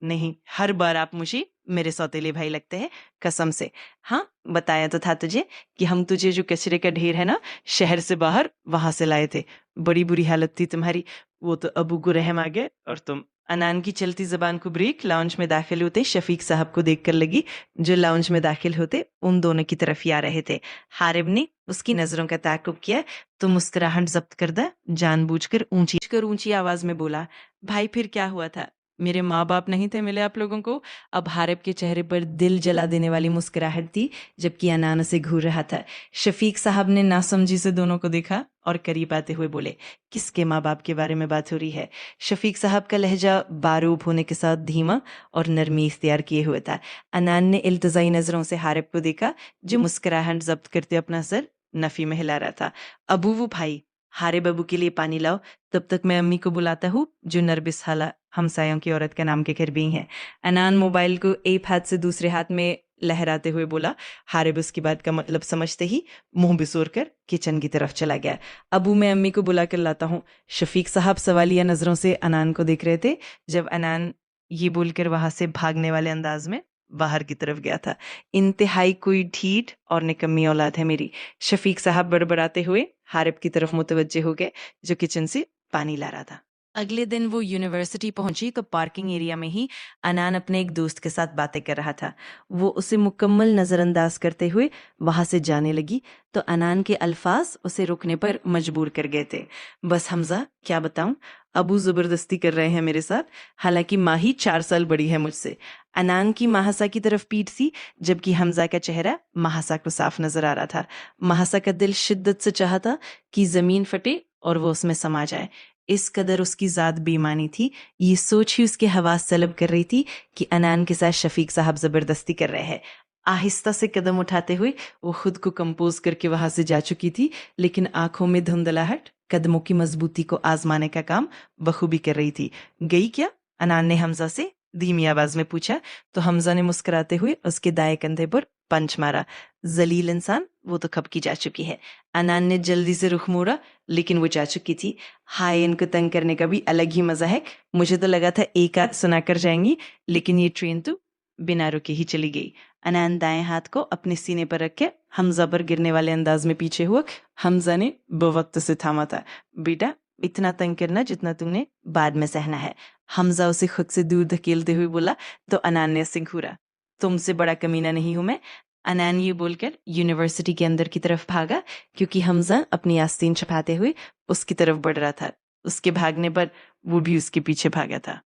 नहीं, हर बार आप मुझे मेरे सौतेले भाई लगते हैं, कसम से। हाँ, बताया तो था तुझे कि हम तुझे जो कचरे का ढेर है ना, शहर से बाहर वहां से लाए थे। बड़ी बुरी हालत थी तुम्हारी। वो तो अबू को रहम आ गए और तुम। अनान की चलती जबान को ब्रेक लाउंज में दाखिल होते शफीक साहब को देखकर लगी, जो लाउंज में दाखिल होते उन दोनों की तरफ ही आ रहे थे। हारिब ने उसकी नजरों का ताकुब किया तो मुस्कुराहट जब्त करदा जानबूझकर ऊंची आवाज में बोला, भाई फिर क्या हुआ था? मेरे माँ बाप नहीं थे मिले आप लोगों को। अब हारिब के चेहरे पर दिल जला देने वाली मुस्कुराहट थी, जबकि अनान उसे घूर रहा था। शफीक साहब ने नासमझी से दोनों को देखा और करीब आते हुए बोले, किसके माँ बाप के बारे में बात हो रही है? शफीक साहब का लहजा बारूब होने के साथ धीमा और नरमी इख्तियार किए हुए था। अनान ने इल्तजाई नजरों से हारिब को देखा, जो मुस्कुराहट जब्त करते अपना सर नफी में हिला रहा था। अबू वो भाई, हारिब अबू के लिए पानी लाओ, तब तक मैं अम्मी को बुलाता हूँ, जो नरबिस हाला हमसायों की औरत का नाम के घर भी है। अनान मोबाइल को एक हाथ से दूसरे हाथ में लहराते हुए बोला। हारिब उसकी बात का मतलब समझते ही मुंह बिसोर कर किचन की तरफ चला गया। अबू मैं अम्मी को बुला कर लाता हूँ। शफीक साहब सवालिया नजरों से अनान को देख रहे थे, जब अनान ये बोलकर वहां से भागने वाले अंदाज में बाहर की तरफ गया था। इंतहाई कोई ढीठ और निकम्मी औलाद है मेरी, शफीक साहब बड़बड़ाते हुए हारिब की तरफ मुतवज्जे हो गए, जो किचन से पानी ला रहा था। अगले दिन वो यूनिवर्सिटी पहुंची तो पार्किंग एरिया में ही अनान अपने एक दोस्त के साथ बातें कर रहा था। वो उसे मुकम्मल नज़रअंदाज करते हुए वहां से जाने लगी तो अनान के अल्फाज उसे रुकने पर मजबूर कर गए थे। बस हमजा, क्या बताऊं, अबू ज़बरदस्ती कर रहे हैं मेरे साथ, हालांकि माही 4 साल बड़ी है मुझसे। अनान की महासा की तरफ पीठ सी, जबकि हमजा का चेहरा महासा को साफ नजर आ रहा था। महासा का दिल शिद्दत से चाहता कि जमीन फटे और वो उसमें समा जाए। इस कदर उसकी जात बेईमानी थी, ये सोच ही उसके हवास तलब कर रही थी कि अनान के साथ शफीक साहब जबरदस्ती कर रहे हैं। आहिस्ता से कदम उठाते हुए वो खुद को कंपोज करके वहां से जा चुकी थी, लेकिन आंखों में धुंधलाहट कदमों की मजबूती को आजमाने का काम बखूबी कर रही थी। गई क्या? अनान ने हमजा से धीमी आवाज में पूछा, तो हमजा ने मुस्कुराते हुए उसके दाएं कंधे पर पंच मारा। जलील इंसान, वो तो खप की जा चुकी है। अनान ने जल्दी से रुख मोड़ा, लेकिन वो जा चुकी थी। हाय, इनको तंग करने का भी अलग ही मजा है। मुझे तो लगा था एक आध सुनाकर जाएंगी, लेकिन ये ट्रेन तो बिना रुके ही चली गई। अनान दाएं हाथ को अपने सीने पर रख के हमजा पर गिरने वाले अंदाज में पीछे हुआ। हमजा ने बवक्त से थामा था। बेटा, इतना तंग करना जितना तुमने बाद में सहना है। हमजा उसे खुद से दूर धकेलते हुए बोला, तो अनान ने उसे घूरा। तुमसे बड़ा कमीना नहीं हूं मैं। अनान ये बोलकर यूनिवर्सिटी के अंदर की तरफ भागा, क्योंकि हमजा अपनी आस्तीन छुपाते हुए उसकी तरफ बढ़ रहा था। उसके भागने पर वो भी उसके पीछे भागा था।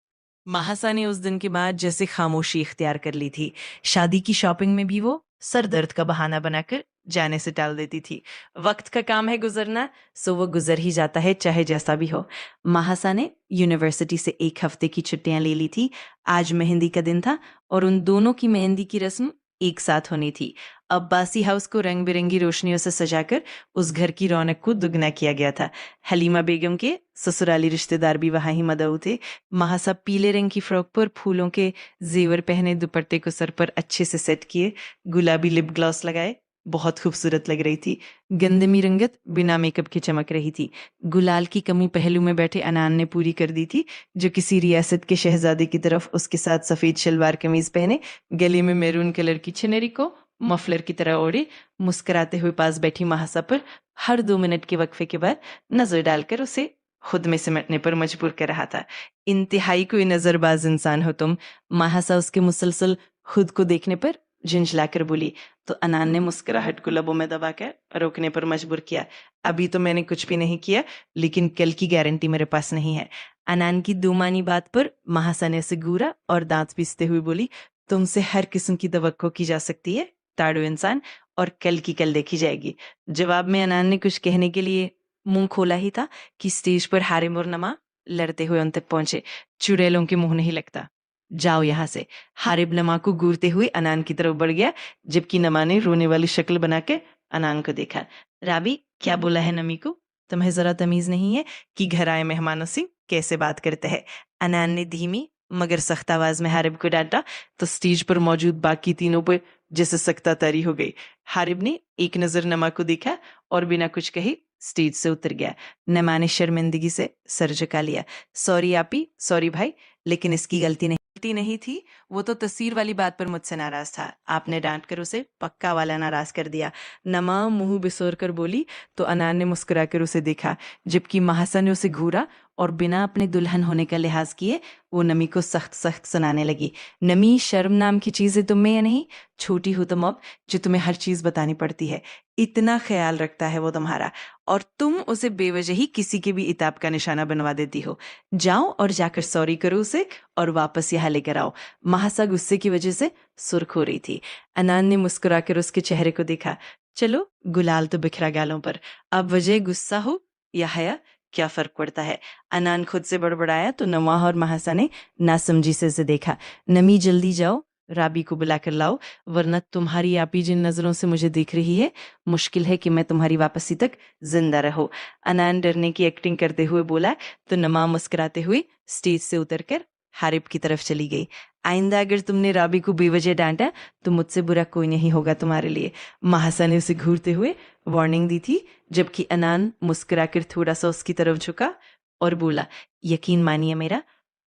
महासा ने उस दिन के बाद जैसे खामोशी इख्तियार कर ली थी। शादी की शॉपिंग में भी वो सर दर्द का बहाना बनाकर जाने से टाल देती थी। वक्त का काम है गुजरना, सो वो गुजर ही जाता है, चाहे जैसा भी हो। महासा ने यूनिवर्सिटी से 1 हफ्ते की छुट्टियां ले ली थी। आज मेहंदी का दिन था और उन दोनों की मेहंदी की रस्म एक साथ होनी थी। अब्बासी हाउस को रंग बिरंगी रोशनियों से सजाकर उस घर की रौनक को दुगना किया गया था। हलीमा बेगम के ससुराली रिश्तेदार भी वहां ही मदऊ थे। महासा पीले रंग की फ्रॉक पर फूलों के जेवर पहने, दुपट्टे को सर पर अच्छे से सेट किए, गुलाबी लिप ग्लॉस लगाए, बहुत खूबसूरत लग रही थी। गंदमी रंगत बिना मेकअप के चमक रही थी। गुलाल की कमी पहलू में बैठे अनान ने पूरी कर दी थी, जो किसी रियासत के शहजादे की तरफ उसके साथ सफेद शलवार कमीज पहने, गले में मैरून कलर की चुनरी को मफलर की तरह ओढ़े, मुस्कुराते हुए पास बैठी महासा पर हर 2 मिनट के वक्फे के बाद नजर डालकर उसे खुद में सिमटने पर मजबूर कर रहा था। इंतहाई कोई नजरबाज इंसान हो तुम। महासा उसके मुसलसल खुद को देखने पर झिंझलाकर बोली, तो अनान ने मुस्कुराहट को लबों में दबाकर रोकने पर मजबूर किया। अभी तो मैंने कुछ भी नहीं किया, लेकिन कल की गारंटी मेरे पास नहीं है। अनान की दूमानी बात पर महासा ने उसे घूरा और दांत पीसते हुए बोली, तुमसे हर किस्म की तवक्को की जा सकती है ताड़ू इंसान, और कल की कल देखी जाएगी। जवाब में अनान ने कुछ कहने के लिए मुंह खोला ही था कि स्टेज पर हारिम और नमा लड़ते हुए उन तक पहुंचे। चुड़ैलों के मुंह नहीं लगता, जाओ यहां से। हारिब नमा को घूरते हुए अनान की तरफ बढ़ गया, जबकि नमा ने रोने वाली शक्ल बना के अनान को देखा। राबी, क्या बोला है नमी को? तुम्हें जरा तमीज नहीं है कि घर आए मेहमानों से कैसे बात करते हैं? अनान ने धीमी मगर सख्त आवाज में हारिब को डांटा, तो स्टेज पर मौजूद बाकी तीनों पर जैसे सख्ता तारी हो गई। हारिब ने एक नजर नमा को देखा और बिना कुछ कहे स्टेज से उतर गया। नमा ने शर्मिंदगी से सर झुका लिया। सॉरी आपी, सॉरी भाई, लेकिन इसकी गलती नहीं थी। वो तो तस्वीर वाली बात पर मुझसे नाराज था। आपने डांट कर उसे पक्का वाला नाराज कर दिया। नमा मुंह बिसोर कर बोली, तो अनान ने मुस्कुराकर उसे देखा, जबकि महासा ने उसे घूरा और बिना अपने दुल्हन होने का लिहाज किए वो नमी को सख्त सख्त सुनाने लगी। नमी, शर्म नाम की चीज़ है तुम में या नहीं? छोटी हो तुम अब, जो तुम्हें हर चीज़ बतानी पड़ती है। इतना ख्याल रखता है वो तुम्हारा, और तुम उसे बेवजह ही किसी के भी इताब का निशाना बनवा देती हो। जाओ और जाकर सॉरी करो उसे और वापस यहाँ लेकर आओ। महासा गुस्से की वजह से सुर्ख हो रही थी। अनान ने मुस्कुराकर उसके चेहरे को देखा। चलो, गुलाल तो बिखरा गालों पर, अब वजह गुस्सा हो या हया, क्या फर्क पड़ता है? अनान खुद से बड़बड़ाया तो नवाह और महासा ने नासमझी से उसे देखा। नमी, जल्दी जाओ, राबी को बुलाकर लाओ, वरना तुम्हारी आपी जिन नजरों से मुझे देख रही है, मुश्किल है कि मैं तुम्हारी वापसी तक जिंदा रहो। अनान डरने की एक्टिंग करते हुए बोला तो नमा मुस्कुराते हुए स्टेज से उतरकर हारिब की तरफ चली गई। आइंदा अगर तुमने राबी को बेवजह डांटा तो मुझसे बुरा कोई नहीं होगा तुम्हारे लिए, महासा ने उसे घूरते हुए वार्निंग दी थी, जबकि अनान मुस्कुराकर थोड़ा सा उसकी तरफ झुका और बोला, यकीन मानिए मेरा,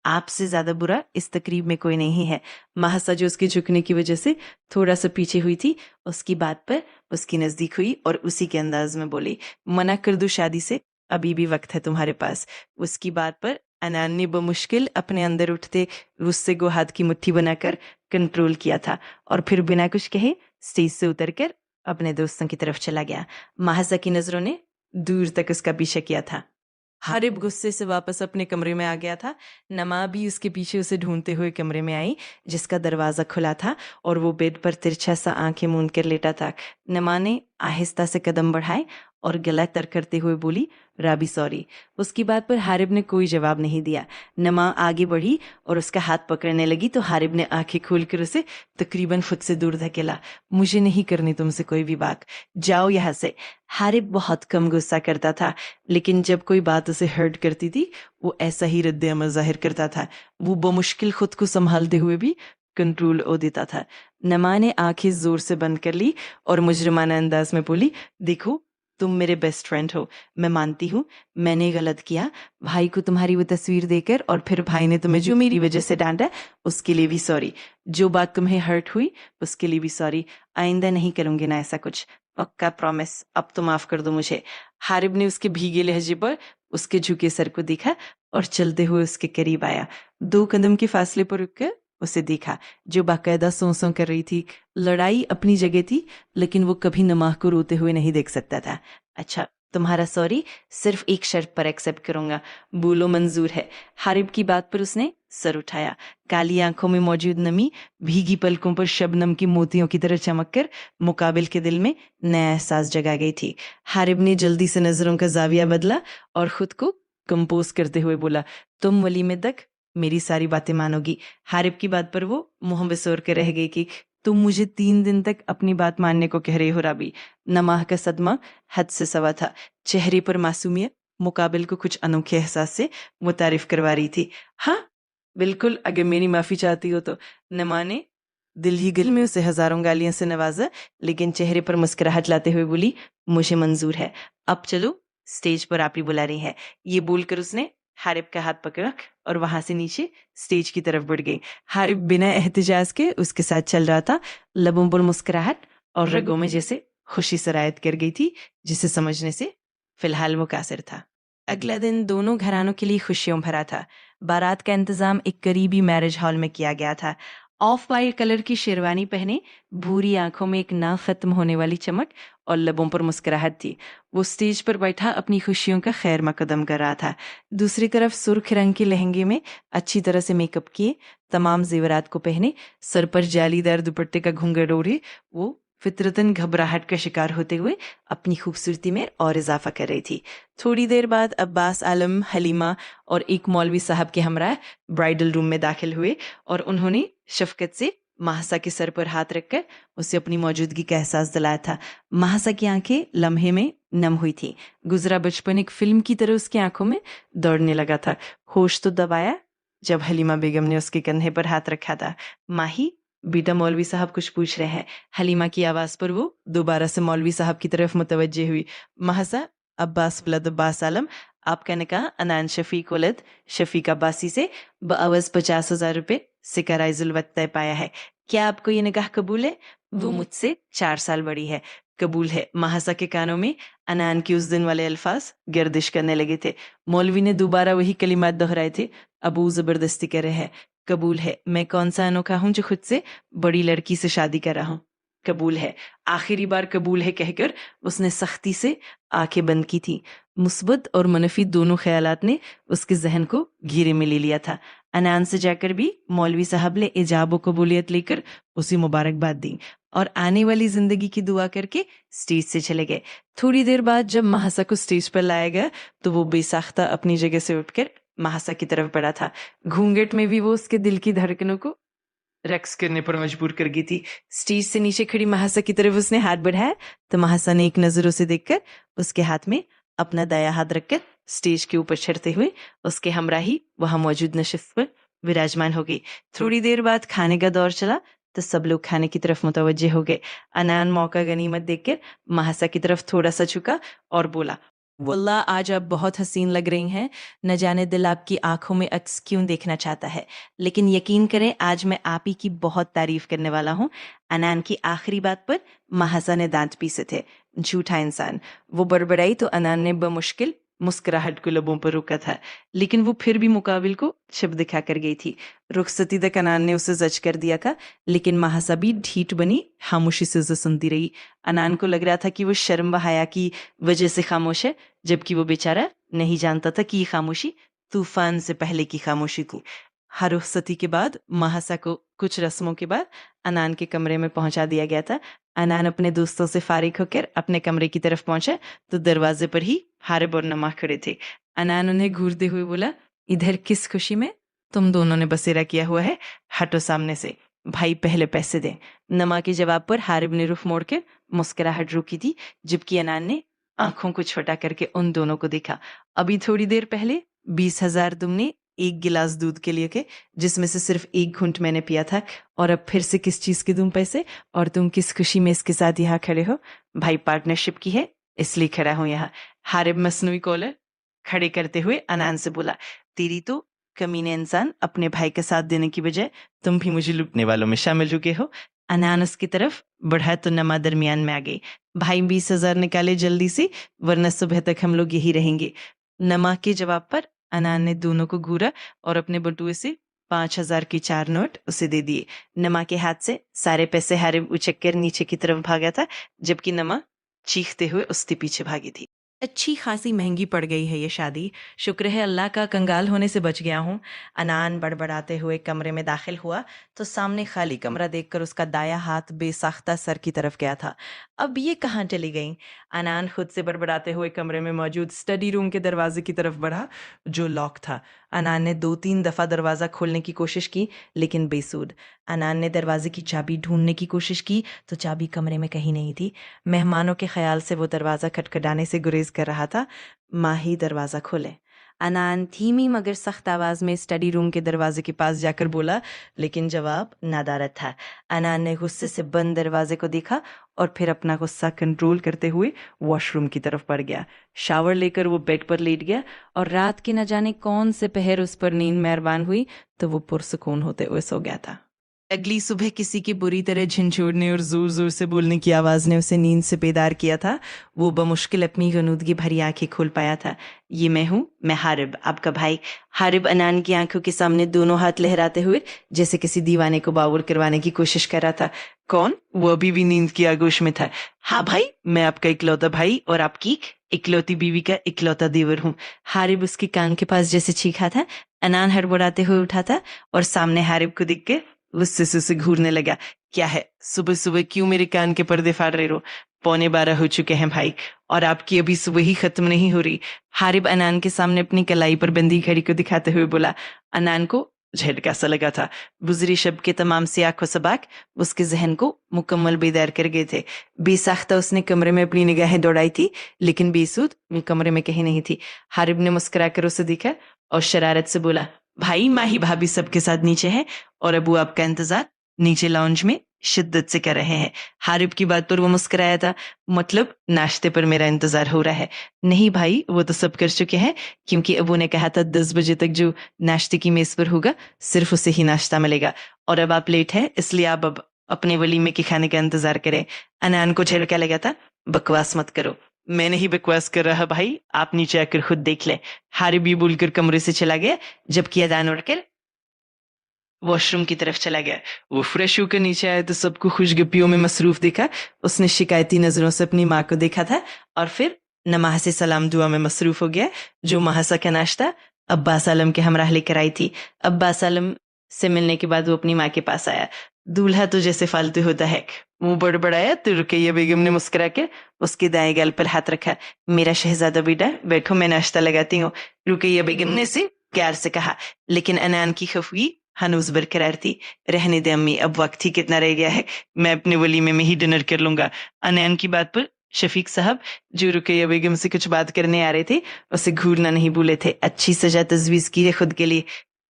आपसे ज्यादा बुरा इस तकरीब में कोई नहीं है। महासा जो उसके झुकने की वजह से थोड़ा सा पीछे हुई थी, उसकी बात पर उसकी नजदीक हुई और उसी के अंदाज में बोली, मना कर दो शादी से, अभी भी वक्त है तुम्हारे पास। उसकी बात पर अनान ने बमुश्किल अपने अंदर उठते गुस्से को हाथ की मुट्ठी बनाकर कंट्रोल किया था और फिर बिना कुछ कहे स्टेज से उतरकर अपने दोस्तों की तरफ चला गया। महासा की नजरों ने दूर तक उसका पीछा किया था। हारिब गुस्से से वापस अपने कमरे में आ गया था। नमा भी उसके पीछे उसे ढूंढते हुए कमरे में आई, जिसका दरवाजा खुला था और वो बेड पर तिरछा सा आंखें मूंद कर लेटा था। नमा ने आहिस्ता से कदम बढ़ाए और गला तर करते हुए बोली, राबी सॉरी। उसकी बात पर हारिब ने कोई जवाब नहीं दिया। नमा आगे बढ़ी और उसका हाथ पकड़ने लगी तो हारिब ने आंखें खोलकर उसे तकरीबन खुद से दूर धकेला। मुझे नहीं करनी तुमसे कोई भी बात, जाओ यहाँ से। हारिब बहुत कम गुस्सा करता था, लेकिन जब कोई बात उसे हर्ट करती थी वो ऐसा ही रद्द अमल जाहिर करता था। वो बमुश्किल खुद को संभालते हुए भी कंट्रोल ओ देता था। नमा ने आंखें जोर से बंद कर ली और मुजरिमाना अंदाज में बोली, देखो, तुम मेरे बेस्ट फ्रेंड हो, मैं मानती हूँ मैंने गलत किया, भाई को तुम्हारी वो तस्वीर देकर और फिर भाई ने तुम्हें जो मेरी वजह से डांटा उसके लिए भी सॉरी। जो बात तुम्हें हर्ट हुई उसके लिए भी सॉरी। आइंदा नहीं करूंगी ना ऐसा कुछ, पक्का प्रॉमिस। अब तो माफ कर दो मुझे। हारिब ने उसके भीगे लहजे पर उसके झुके सर को देखा और चलते हुए उसके करीब आया। 2 कदम के फासले पर रुककर उसे देखा, जो बाकायदा सौ कर रही थी। लड़ाई अपनी जगह थी, लेकिन वो कभी नमाह को रोते हुए नहीं देख सकता था। अच्छा, तुम्हारा सॉरी सिर्फ एक शर्त पर एक्सेप्ट करूंगा, बोलो मंजूर है? हारिब की बात पर उसने सर उठाया। काली आंखों में मौजूद नमी भीगी पलकों पर शबनम की मोतियों की तरह चमककर मुकाबिल के दिल में नया एहसास जगा गई थी। हारिब ने जल्दी से नजरों का जाविया बदला और खुद को कंपोज करते हुए बोला, तुम वलीमे तक मेरी सारी बातें मानोगी। हारिब की बात पर वो मुंह बिसोर कर रह गई कि तुम मुझे 3 दिन तक अपनी बात मानने को कह रहे हो राबी। नमाह का सदमा हद से सवा था। चेहरे पर मासूमियत मुकाबिल को कुछ अनोखे एहसास से मुतारिफ करवा रही थी। हाँ बिल्कुल, अगर मेरी माफी चाहती हो तो। नमा ने दिल ही दिल में उसे हजारों गालियों से नवाजा, लेकिन चेहरे पर मुस्कुराहट लाते हुए बोली, मुझे मंजूर है, अब चलो, स्टेज पर आप ही बुला रही है। ये बोलकर उसने हारिब का हाथ पकड़ा और वहां से नीचे स्टेज की तरफ बढ़ गई। हारिब बिना एहतिजाज के उसके साथ चल रहा था, लबों पर मुस्कुराहट और रगों में जैसे खुशी सरायत कर गई थी, जिसे समझने से फिलहाल वो कासिर था। अगला दिन दोनों घरानों के लिए खुशियों भरा था। बारात का इंतजाम एक करीबी मैरिज हॉल में किया गया था। ऑफ वाइट कलर की शेरवानी पहने, भूरी आंखों में एक ना खत्म होने वाली चमक और लबों पर मुस्कुराहट थी। वो स्टेज पर बैठा अपनी खुशियों का खैर मकदम कर रहा था। दूसरी तरफ सुर्ख रंग के लहंगे में अच्छी तरह से मेकअप किए, तमाम जेवरात को पहने, सर पर जालीदार दुपट्टे का घूंघट ओढ़े, वो फितरतन घबराहट का शिकार होते हुए अपनी खूबसूरती में और इजाफा कर रही थी। थोड़ी देर बाद अब्बास आलम, हलीमा और एक मौलवी साहब के हमरा ब्राइडल रूम में दाखिल हुए और उन्होंने शफकत से महासा के सर पर हाथ रखकर उसे अपनी मौजूदगी का एहसास दिलाया था। महासा की आंखें लम्हे में नम हुई थी। गुजरा बचपन एक फिल्म की तरह उसकी आंखों में दौड़ने लगा था। होश तो दबाया जब हलीमा बेगम ने उसके कंधे पर हाथ रखा था। माही, बेटा मौलवी साहब कुछ पूछ रहे हैं। हलीमा की आवाज पर वो दोबारा से मौलवी साहब की तरफ मुतवज्जे हुई। महासा, अब्बास वलद अब्बास आलम, आपका निकाह अनान शफीक वलद शफीक अब्बासी से बअवज 50,000 रुपए सिकराइजुल वक्त तय पाया है। क्या आपको ये निकाह कबूल है? वो मुझसे 4 साल बड़ी है। कबूल है। महासा के कानों में अनान के उस दिन वाले अल्फाज गर्दिश करने लगे थे। मौलवी ने दोबारा वही कलिमात दोहराए थे। अबू जबरदस्ती कर रहे हैं। कबूल है, मैं कौन सा अनोखा हूं जो खुद से बड़ी लड़की से शादी कर रहा हूं। कबूल है, आखिरी बार कबूल है कहकर उसने सख्ती से आंखें बंद की थी। मुस्बत और मनफी दोनों ख्यालात ने उसके जहन को घेरे में ले लिया था। अनान से जाकर भी मौलवी साहब ने इजाब व कबूलियत लेकर उसी मुबारकबाद दी और आने वाली जिंदगी की दुआ करके स्टेज से चले गए। थोड़ी देर बाद जब महासा को स्टेज पर लाया गया तो वो बेसाख्ता अपनी जगह से उठकर महासा की तरफ बढ़ा था। घूंघट में भी वो उसके दिल की धड़कनों को रक्स करने पर मजबूर कर गई थी। स्टेज से नीचे खड़ी महासा की तरफ उसने हाथ बढ़ाया तो महासा ने एक नजर उसे देखकर उसके हाथ में अपना दाया हाथ रखकर स्टेज के ऊपर चढ़ते हुए उसके हमराही वहां मौजूद नशिस्त पर विराजमान हो गई। थोड़ी देर बाद खाने का दौर चला तो सब लोग खाने की तरफ मुतवज्जे हो गए। अनान मौका गनीमत देखकर महासा की तरफ थोड़ा सा झुका और बोला, वल्लाह आज आप बहुत हसीन लग रही हैं। न जाने दिल आपकी आंखों में अक्स क्यों देखना चाहता है, लेकिन यकीन करें आज मैं आप ही की बहुत तारीफ करने वाला हूँ। अनान की आखिरी बात पर महासा ने दांत पीसे थे। झूठा इंसान, वो बड़बड़ाई तो अनान ने बमुश्किल मुस्कुराहट को लबों पर रोका था, लेकिन वो फिर भी मुकाबिल को छिप दिखा कर गई थी। रुखसती तक अनान ने उसे जज कर दिया था, लेकिन महासा भी ढीठ बनी खामोशी से उसे सुनती रही। अनान को लग रहा था कि वो शर्म व हया की वजह से खामोश है, जबकि वो बेचारा नहीं जानता था कि ये खामोशी तूफान से पहले की खामोशी थी। हर रुखसती के बाद महासा को कुछ रस्मों के बाद अनान के कमरे में पहुंचा दिया गया था। अनान अपने दोस्तों से फारिग होकर अपने कमरे की तरफ पहुंचा तो दरवाजे पर ही हारिब और नमा खड़े थे। अनान उन्हें घूरते हुए बोला, इधर किस खुशी में तुम दोनों ने बसेरा किया हुआ है, हटो सामने से। भाई पहले पैसे दे। नमा के जवाब पर हारिब ने रुख मोड़ के मुस्कुराहट रोकी थी, जबकि अनान ने आंखों को छोटा करके उन दोनों को देखा। अभी थोड़ी देर पहले 20,000 तुमने एक गिलास दूध के लिए के, जिसमें से सिर्फ एक घूंट मैंने पिया था, और अब फिर से किस चीज के दूं पैसे, और तुम किस खुशी में इसके साथ यहाँ खड़े हो। भाई पार्टनरशिप की है इसलिए खड़ा हूं यहाँ। हारिब मसनूई कॉलर खड़े करते हुए अनान से बोला, तेरी तो कमीने इंसान, अपने भाई का साथ देने की बजाय तुम भी मुझे लूटने वालों में शामिल चुके हो। अनान उसकी तरफ बढ़ा तो नमा दरमियान में आ गई। भाई 20,000 निकाले जल्दी से, वरना सुबह तक हम लोग यही रहेंगे। नमा के जवाब पर अनान ने दोनों को घूरा और अपने बटुए से 5,000 के 4 नोट उसे दे दिए। नमा के हाथ से सारे पैसे हारिब उचक कर नीचे की तरफ भागा था, जबकि नमा चीखते हुए उसके पीछे भागी थी। अच्छी खासी महंगी पड़ गई है ये शादी, शुक्र है अल्लाह का कंगाल होने से बच गया हूँ। अनान बड़बड़ाते हुए कमरे में दाखिल हुआ तो सामने खाली कमरा देखकर उसका दाया हाथ बेसाख्ता सर की तरफ गया था। अब ये कहाँ चली गई? अनान खुद से बड़बड़ाते हुए कमरे में मौजूद स्टडी रूम के दरवाजे की तरफ बढ़ा, जो लॉक था। अनान ने 2-3 दफा दरवाजा खोलने की कोशिश की, लेकिन बेसूद। अनान ने दरवाजे की चाबी ढूंढने की कोशिश की तो चाबी कमरे में कहीं नहीं थी। मेहमानों के ख्याल से वो दरवाजा खटखटाने से गुरेज कर रहा था। माही दरवाजा खोले। अनान धीमी मगर सख्त आवाज में स्टडी रूम के दरवाजे के पास जाकर बोला, लेकिन जवाब नादारत था। अनान ने गुस्से से बंद दरवाजे को देखा और फिर अपना गुस्सा कंट्रोल करते हुए वॉशरूम की तरफ बढ़ गया। शावर लेकर वो बेड पर लेट गया और रात के न जाने कौन से पहर उस पर नींद मेहरबान हुई तो वो पुरसुकून होते हुए सो गया था। अगली सुबह किसी के बुरी तरह झिंझोड़ने और जोर जोर से बोलने की आवाज ने उसे नींद से बेदार किया था। वो बमुश्किल अपनी गनूदगी भरी आंखें खोल पाया था। ये मैं हूँ, मैं हारिब, आपका भाई। हारिब अनान की आंखों के सामने दोनों हाथ लहराते हुए जैसे किसी दीवाने को बावुर करवाने की कोशिश कर रहा था। कौन? वो अभी भी नींद की आगोश में था। हाँ भाई, मैं आपका इकलौता भाई और आपकी इकलौती बीवी का इकलौता देवर हूँ। हारिब उसके कान के पास जैसे चीखा था। अनान हड़बड़ाते हुए उठा था और सामने हारिब को दिख के गुस्से से उसे घूरने लगा। क्या है, सुबह सुबह क्यों मेरे कान के पर्दे फाड़ रहे हो? 11:15 हो चुके हैं भाई, और आपकी अभी सुबह ही खत्म नहीं हो रही। हारिब अनान के सामने अपनी कलाई पर बंदी घड़ी को दिखाते हुए बोला। अनान को झटका सा लगा था। गुजरी शब के तमाम सियाक व सबाक उसके जहन को मुकम्मल बेदार कर गए थे। बेसाख्ता उसने कमरे में अपनी निगाहें दौड़ाई थी, लेकिन बेसूद वो कमरे में कहीं नहीं थी। हारिब ने मुस्कुराकर उसे देखा और शरारत से बोला, भाई माही भाभी सबके साथ नीचे है और अबू आपका इंतजार नीचे लाउंज में शिद्दत से कर रहे हैं। हारिब की बात पर वो मुस्कुराया था। मतलब नाश्ते पर मेरा इंतजार हो रहा है? नहीं भाई, वो तो सब कर चुके हैं, क्योंकि अबू ने कहा था 10 बजे तक जो नाश्ते की मेज पर होगा सिर्फ उसे ही नाश्ता मिलेगा, और अब आप लेट है इसलिए आप अब अपने वलीमे के खाने का इंतजार करे। अनान को झड़का लगा था, बकवास मत करो। मैं नहीं बकवास कर रहा भाई, आप नीचे आकर खुद देख ले। हारिब भी बोलकर कमरे से चला गया, जबकि अदान उठकर वॉशरूम की तरफ चला गया। वो फ्रेश होकर नीचे आया तो सबको खुशगपियों में मसरूफ देखा। उसने शिकायती नजरों से अपनी माँ को देखा था और फिर नमाज से सलाम दुआ में मसरूफ हो गया। जो महासा का नाश्ता अब्बास आलम के हमराह लेकर आई थी। अब्बास आलम से मिलने के बाद वो अपनी माँ के पास आया। दूल्हा तो जैसे फालतू होता है, मुंह बड़बड़ाया तो रुकैया बेगम ने मुस्कुरा के उसके दाएं गाल पर हाथ रखा। मेरा शहजादा बेटा बैठो, मैं नाश्ता लगाती हूँ, रुकैया बेगम ने से प्यार से कहा। लेकिन अनान की खफगी हनूज बरकरार थी। रहने दे अम्मी, अब वक्त ही कितना रह गया है, मैं अपने वलीमे में ही डिनर कर लूंगा। अनान की बात पर शफीक साहब, जो रुकैया बेगम से कुछ बात करने आ रहे थे, उसे घूरना नहीं भूले थे। अच्छी सजा तजवीज की है खुद के लिए।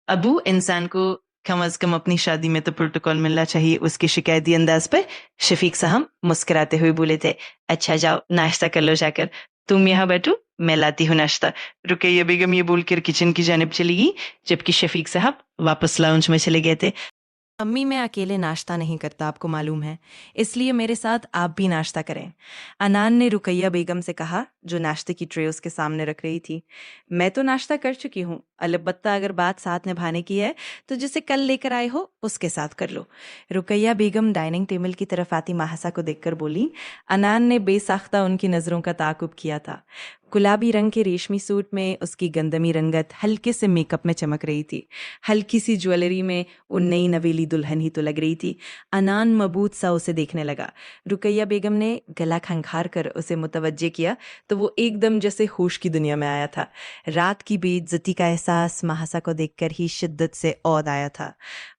अबू, इंसान को कम अज कम अपनी शादी में तो प्रोटोकॉल मिलना चाहिए। उसके शिकायती अंदाज पर शफीक साहब मुस्कुराते हुए बोले थे। अच्छा जाओ नाश्ता कर लो जाकर, तुम यहाँ बैठो, मैं लाती हूँ नाश्ता। रुकैया बेगम ये बोलकर किचन की जानिब चली गई, जबकि शफीक साहब वापस लाउंज में चले गए थे। अम्मी, मैं अकेले नाश्ता नहीं करता, आपको मालूम है, इसलिए मेरे साथ आप भी नाश्ता करें, अनान ने रुकैया बेगम से कहा, जो नाश्ते की ट्रे उसके सामने रख रही थी। मैं तो नाश्ता कर चुकी हूँ, अलबत्ता अगर बात साथ निभाने की है तो जिसे कल लेकर आए हो उसके साथ कर लो। रुकैया बेगम डाइनिंग टेबल की तरफ आती महासा को देखकर बोली। अनान ने बेसाख्ता उनकी नज़रों का ताकुब किया था। गुलाबी रंग के रेशमी सूट में उसकी गंदमी रंगत हल्के से मेकअप में चमक रही थी। हल्की सी ज्वेलरी में वो नई नवेली दुल्हन ही तो लग रही थी। अनान मबूत सा उसे देखने लगा। रुकैया बेगम ने गला खंखार कर उसे मुतवज्जे किया तो वो एकदम जैसे होश की दुनिया में आया था। रात की बेइज्जती का एहसास महासा को देखकर ही शिद्दत से औद आया था।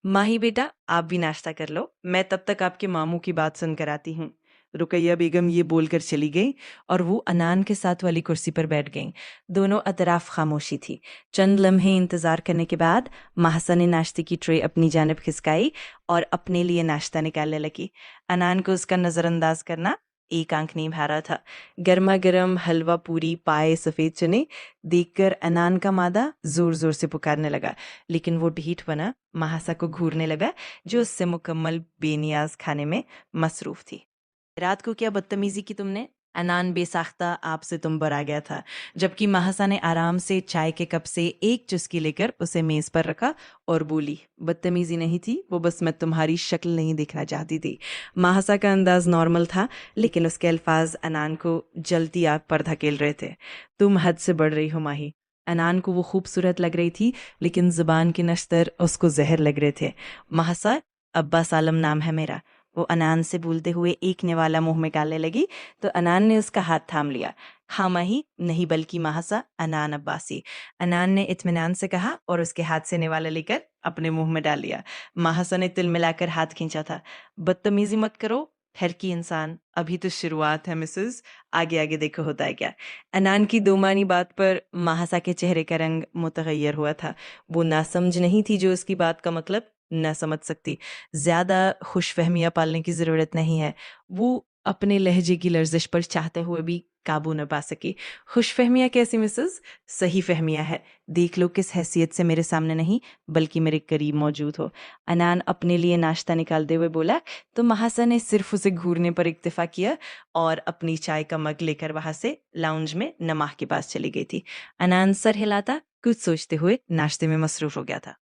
माही बेटा, आप भी नाश्ता कर लो, मैं तब तक आपके मामू की बात सुनकर आती हूँ। रुकैया बेगम ये बोलकर चली गई और वो अनान के साथ वाली कुर्सी पर बैठ गईं। दोनों अतराफ खामोशी थी। चंद लम्हे इंतजार करने के बाद महासा ने नाश्ते की ट्रे अपनी जानिब खिसकाई और अपने लिए नाश्ता निकालने लगी। अनान को उसका नजरअंदाज करना एक आंख नहीं भा रहा था। गर्मा गर्म हलवा पूरी पाए सफेद चने देखकर अनान का मादा जोर जोर से पुकारने लगा, लेकिन वो ढीठ बना महासा को घूरने लगा, जो उससे मुकम्मल बेनियाज खाने में मसरूफ थी। रात को क्या बदतमीजी की तुमने? अनान बेसाख्ता आपसे तुम पर आ गया था, जबकि महासा ने आराम से चाय के कप से एक चुस्की लेकर उसे मेज पर रखा और बोली, बदतमीजी नहीं थी, वो बस मैं तुम्हारी शक्ल नहीं देखना चाहती थी। महासा का अंदाज नॉर्मल था, लेकिन उसके अल्फाज अनान को जलती आग पर धकेल रहे थे। तुम हद से बढ़ रही हो माही। अनान को वो खूबसूरत लग रही थी, लेकिन जुबान के नश्तर उसको जहर लग रहे थे। महासा, अब्बास आलम नाम है मेरा। वो अनान से बोलते हुए एक निवाला मुंह में डालने लगी तो अनान ने उसका हाथ थाम लिया। हाँ माही, नहीं बल्कि महासा, अनान अब्बासी, अनान ने इत्मीनान से कहा और उसके हाथ से निवाला लेकर अपने मुंह में डाल लिया। महासा ने तिल मिलाकर हाथ खींचा था। बदतमीजी मत करो, ठरकी इंसान, अभी तो शुरुआत है मिसेस, आगे आगे देखो होता है क्या। अनान की दोमानी बात पर महासा के चेहरे का रंग मुतगय्यर हुआ था। वो नासमझ नहीं थी जो उसकी बात का मतलब न समझ सकती। ज्यादा खुशफहमियां पालने की जरूरत नहीं है। वो अपने लहजे की लर्जिश पर चाहते हुए भी काबू न पा सकी। खुशफहमियां कैसी मिसेस? सही फहमियां है। देख लो किस हैसियत से मेरे सामने नहीं बल्कि मेरे करीब मौजूद हो। अनान अपने लिए नाश्ता निकालते हुए बोला तो महासा ने सिर्फ उसे घूरने पर इक्तिफा किया और अपनी चाय का मग लेकर वहां से लाउंज में नमाह के पास चली गई थी। अनान सर हिलाता कुछ सोचते हुए नाश्ते में मसरूफ हो गया था।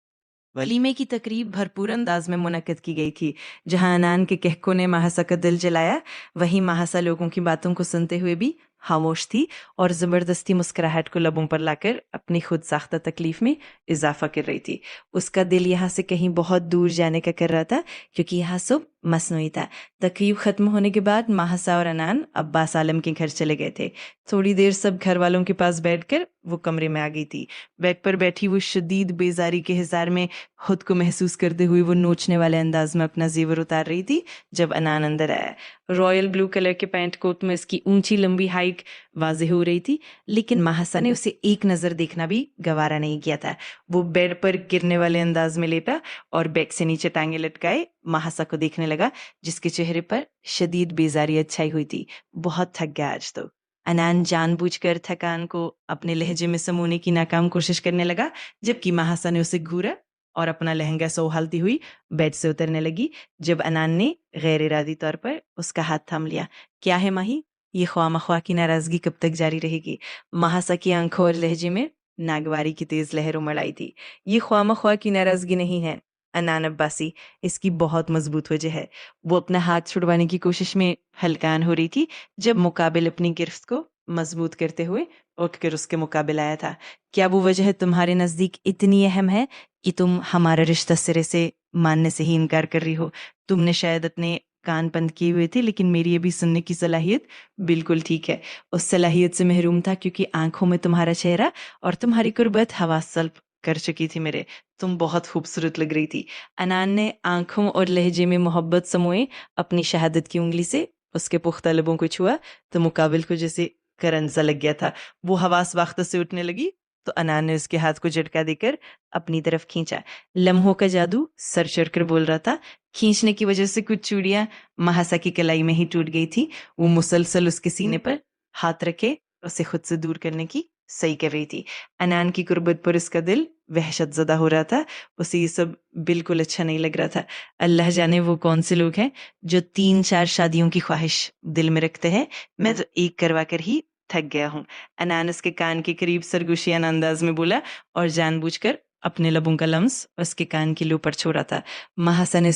वलीमे की तकरीब भरपूर अंदाज में मुनक्कद की गई थी। जहां अनान के कहकों ने महासा का दिल जलाया, वहीं महासा लोगों की बातों को सुनते हुए भी खामोश थी और जबरदस्ती मुस्कुराहट को लबों पर लाकर अपनी खुद साख्ता तकलीफ में इजाफा कर रही थी। उसका दिल यहाँ से कहीं बहुत दूर जाने का कर रहा था, क्योंकि यहाँ सुबह मसनूई था। तकरीब खत्म होने के बाद महासा और अनान अब्बास आलम के घर चले गए थे। थोड़ी देर सब घर वालों के पास बैठकर वो कमरे में आ गई थी। बेड पर बैठी वो शदीद बेजारी के हिसार में खुद को महसूस करते हुए वो नोचने वाले अंदाज में अपना जेवर उतार रही थी जब अनान अंदर आया। रॉयल ब्लू कलर के पैंट कोट में इसकी ऊंची लंबी हाइट वाज़ेह हो रही थी, लेकिन महासा ने उसे एक नजर देखना भी गवारा नहीं किया था। वो बेड पर गिरने वाले अंदाज में लेटा और बैक से नीचे टांगे लटकाए महासा को देखने लगा, जिसके चेहरे पर शदीद बेजारी छाई हुई थी। बहुत थक गया आज तो। अनान जानबूझकर थकान को अपने लहजे में समोने की नाकाम कोशिश करने लगा, जबकि महासा ने उसे घूरा और अपना लहंगा संभालती हुई बेड से उतरने लगी जब अनान ने गैर इरादी तौर पर उसका हाथ थाम लिया। क्या है माही, ये ख्वामख्वा की नाराजगी कब तक जारी रहेगी? महासा की आंखों और लहजे में नागवारी की तेज लहर उमड़ आई थी। ये ख्वामख्वा की नाराजगी नहीं है अनान अब्बासी, इसकी बहुत मजबूत वजह है। वो अपना हाथ छुड़वाने की कोशिश में हलकान हो रही थी जब मुकाबिल अपनी गिरफ्त को मजबूत करते हुए उठकर उसके मुकाबिल आया था। क्या वो वजह तुम्हारे नजदीक इतनी अहम है कि तुम हमारा रिश्ता सिरे से मानने से ही इनकार कर रही हो? तुमने शायद अपने कान बंद किए हुए थे, लेकिन मेरी अभी सुनने की सलाहियत बिल्कुल ठीक है। उस सलाहियत से महरूम था क्योंकि आंखों में तुम्हारा चेहरा और तुम्हारी कुर्बत हवास सल्ब कर चुकी थी मेरे। तुम बहुत खूबसूरत लग रही थी। अनान ने आंखों और लहजे में मोहब्बत समोए अपनी शहादत की उंगली से उसके पुख्ता लबों को छुआ तो मुकाबिल को जैसे करंट सा लग गया था। वो हवास वाख्ता से उठने लगी तो अनान ने उसके हाथ को झटका देकर अपनी तरफ खींचा। लम्हों का जादू सर चढ़कर बोल रहा था। खींचने की वजह से कुछ चूड़ियां महासा की कलाई में ही टूट गई थी। वो मुसलसल उसके सीने पर हाथ रखे उसे खुद से दूर करने की सही कर रही थी। अनान की कुर्बत पर उसका दिल वहशत ज़दा हो रहा था। उसे ये सब बिल्कुल अच्छा नहीं लग रहा था। अल्लाह जाने वो कौन से लोग हैं जो 3-4 शादियों की ख्वाहिश दिल में रखते हैं। मैं तो एक करवा कर ही थक गया हूँ। अनान उसके कान के करीब सरगुशियाना अंदाज में बोला और जानबूझकर अपने लबों का लम्स उसके कान की लू पर छोड़ा था। महासा ने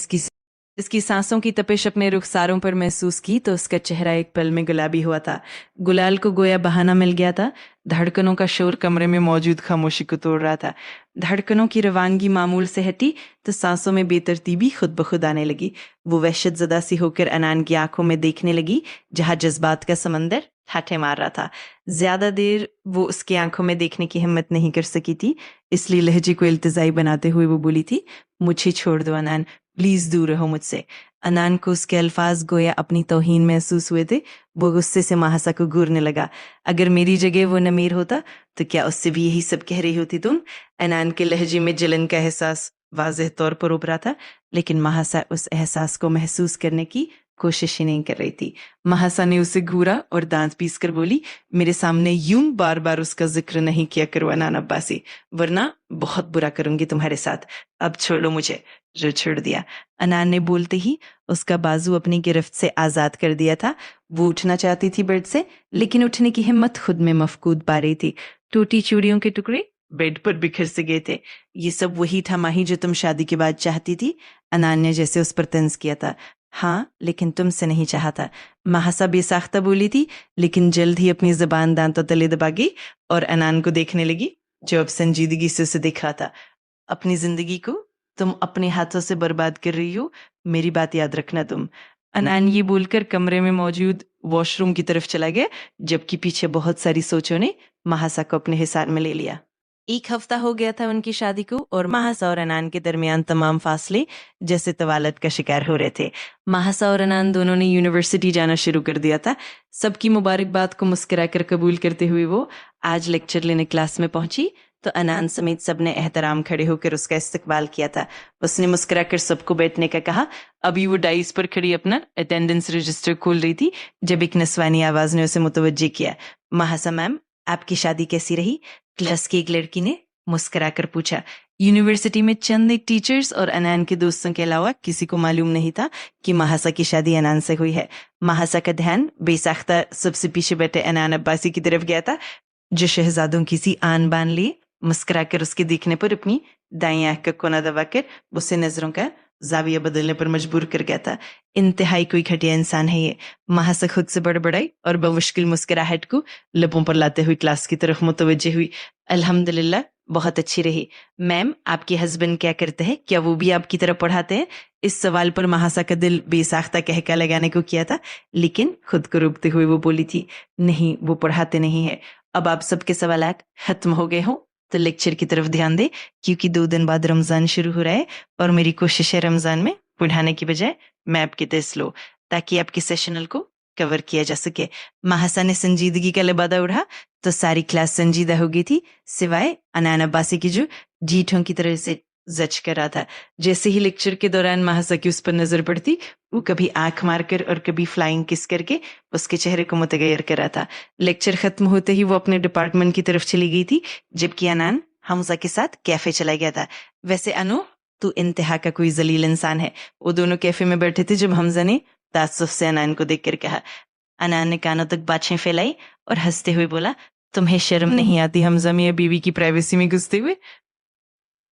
इसकी सांसों की तपिश अपने रुखसारों पर महसूस की तो उसका चेहरा एक पल में गुलाबी हुआ था। गुलाल को गोया बहाना मिल गया था। धड़कनों का शोर कमरे में मौजूद खामोशी को तोड़ रहा था। धड़कनों की रवानगी मामूल से हटी तो सांसों में बेतरतीबी खुद ब खुद आने लगी। वो वहशत ज़दा सी होकर अनान की आंखों में देखने लगी जहां जज्बात का समंदर ठाठे मार रहा था। ज्यादा देर वो उसकी आंखों में देखने की हिम्मत नहीं कर सकी थी, इसलिए लहजे को इल्तिजाई बनाते हुए वो बोली थी, मुझे छोड़ दो अनान, प्लीज दूर रहो मुझसे। अनान को उसके अल्फाज गोया अपनी तौहीन महसूस हुए थे। वो गुस्से से महासा को घूरने लगा। अगर मेरी जगह वो नमीर होता तो क्या उससे भी यही सब कह रही होती तुम? अनान के लहजे में जलन का एहसास वाज़ेह तौर पर उभरा था, लेकिन महासा उस एहसास को महसूस करने की कोशिश ही नहीं कर रही थी। महासा ने उसे घूरा और दांत पीस कर बोली, मेरे सामने यूं बार बार उसका जिक्र नहीं किया करो अनान अब्बासी, वरना बहुत बुरा करूंगी तुम्हारे साथ। अब छोड़ो मुझे। जो छोड़ दिया। अनान ने बोलते ही उसका बाजू अपनी गिरफ्त से आजाद कर दिया था। वो उठना चाहती थी बेड से, लेकिन उठने की हिम्मत खुद में मफकूद पा रही थी। टूटी चूड़ियों के टुकड़े बेड पर बिखर से गए थे। ये सब वही था माही जो तुम शादी के बाद चाहती थी? अनान ने जैसे उस पर तंज किया था। हाँ, लेकिन तुमसे नहीं चाहता। महासा बेसाख्ता बोली थी, लेकिन जल्द ही अपनी जुबान दांतों तले दबा गई और अनान को देखने लगी जो अब संजीदगी से उसे दिख रहा था। अपनी जिंदगी को तुम अपने हाथों से बर्बाद कर रही हो, मेरी बात याद रखना तुम। अनान ये बोलकर कमरे में मौजूद वॉशरूम की तरफ चला गया, जबकि पीछे बहुत सारी सोचों ने महासा को अपने हिसार में ले लिया। 1 हफ्ता हो गया था उनकी शादी को और महासा और अनान के दरमियान तमाम फासले जैसे तवालत का शिकार हो रहे थे। महासा और अनान दोनों ने यूनिवर्सिटी जाना शुरू कर दिया था। सबकी मुबारकबाद को मुस्कुराकर कबूल करते हुए वो आज लेक्चर लेने क्लास में पहुंची तो अनान समेत सबने एहतराम खड़े होकर उसका इस्तकबाल किया था। उसने मुस्कुराकर सबको बैठने का कहा। अभी वो डाइस पर खड़ी अपना अटेंडेंस रजिस्टर खोल रही थी जब एक नस्वानी आवाज ने उसे मुतवज्जे किया। महासा मैम, आपकी शादी कैसी रही? क्लास की एक लड़की ने मुस्कुराकर पूछा। यूनिवर्सिटी में चंद एक टीचर्स और अनान के दोस्तों के अलावा किसी को मालूम नहीं था कि महासा की शादी अनान से हुई है। महासा का ध्यान बेसाख्ता सबसे पीछे बैठे अनान अब्बासी की तरफ गया था, जो शहजादों की सी आन बान लिए मुस्कुराकर उसके देखने पर अपनी दाईं आंख का कोना दबाकर उसे नजरों का जाविया बदलने पर मजबूर कर गया था। इंतहाई कोई घटिया इंसान है ये। महासा खुद से बड़बड़ाई और बमुश्किल मुस्कुराहट को लबों पर लाते हुए क्लास की तरफ मुतवज्जे हुई। अल्हम्दुलिल्लाह, बहुत अच्छी रही। मैम, आपके हस्बैंड क्या करते हैं? क्या वो भी आपकी तरह पढ़ाते हैं? इस सवाल पर महासा का दिल बेसाख्ता कहका लगाने को किया था, लेकिन खुद को रोकते हुए वो बोली थी, नहीं, वो पढ़ाते नहीं है। अब आप सबके सवालात खत्म हो गए हो तो लेक्चर की तरफ ध्यान दे, क्योंकि 2 दिन बाद रमजान शुरू हो रहा है और मेरी कोशिश है रमजान में पढ़ाने की बजाय मैप की टेस्ट लो, ताकि आपके सेशनल को कवर किया जा सके। महासा ने संजीदगी का लिबादा उड़ा तो सारी क्लास संजीदा हो गई थी, सिवाय अनान अब्बासी की जो जीठों की तरह से जच कर रहा था। जैसे ही लेक्चर के दौरान महासा की उस पर नजर पड़ती, वो कभी आंख मारकर और कभी फ्लाइंग किस करके उसके चेहरे को मुतगैर कर रहा था। लेक्चर खत्म होते ही वो अपने डिपार्टमेंट की तरफ चली गई थी, जबकि अनान हमजा के साथ कैफे चला गया था। वैसे अनु, तू इंतहा का कोई जलील इंसान है। वो दोनों कैफे में बैठे थे जब हमजा ने तासुफ से अनान को देखकर कहा। अनान ने कानों तक बातें फैलाई और हंसते हुए बोला, तुम्हें शर्म नहीं आती हमजा मियां बीवी की प्राइवेसी में घुसते हुए?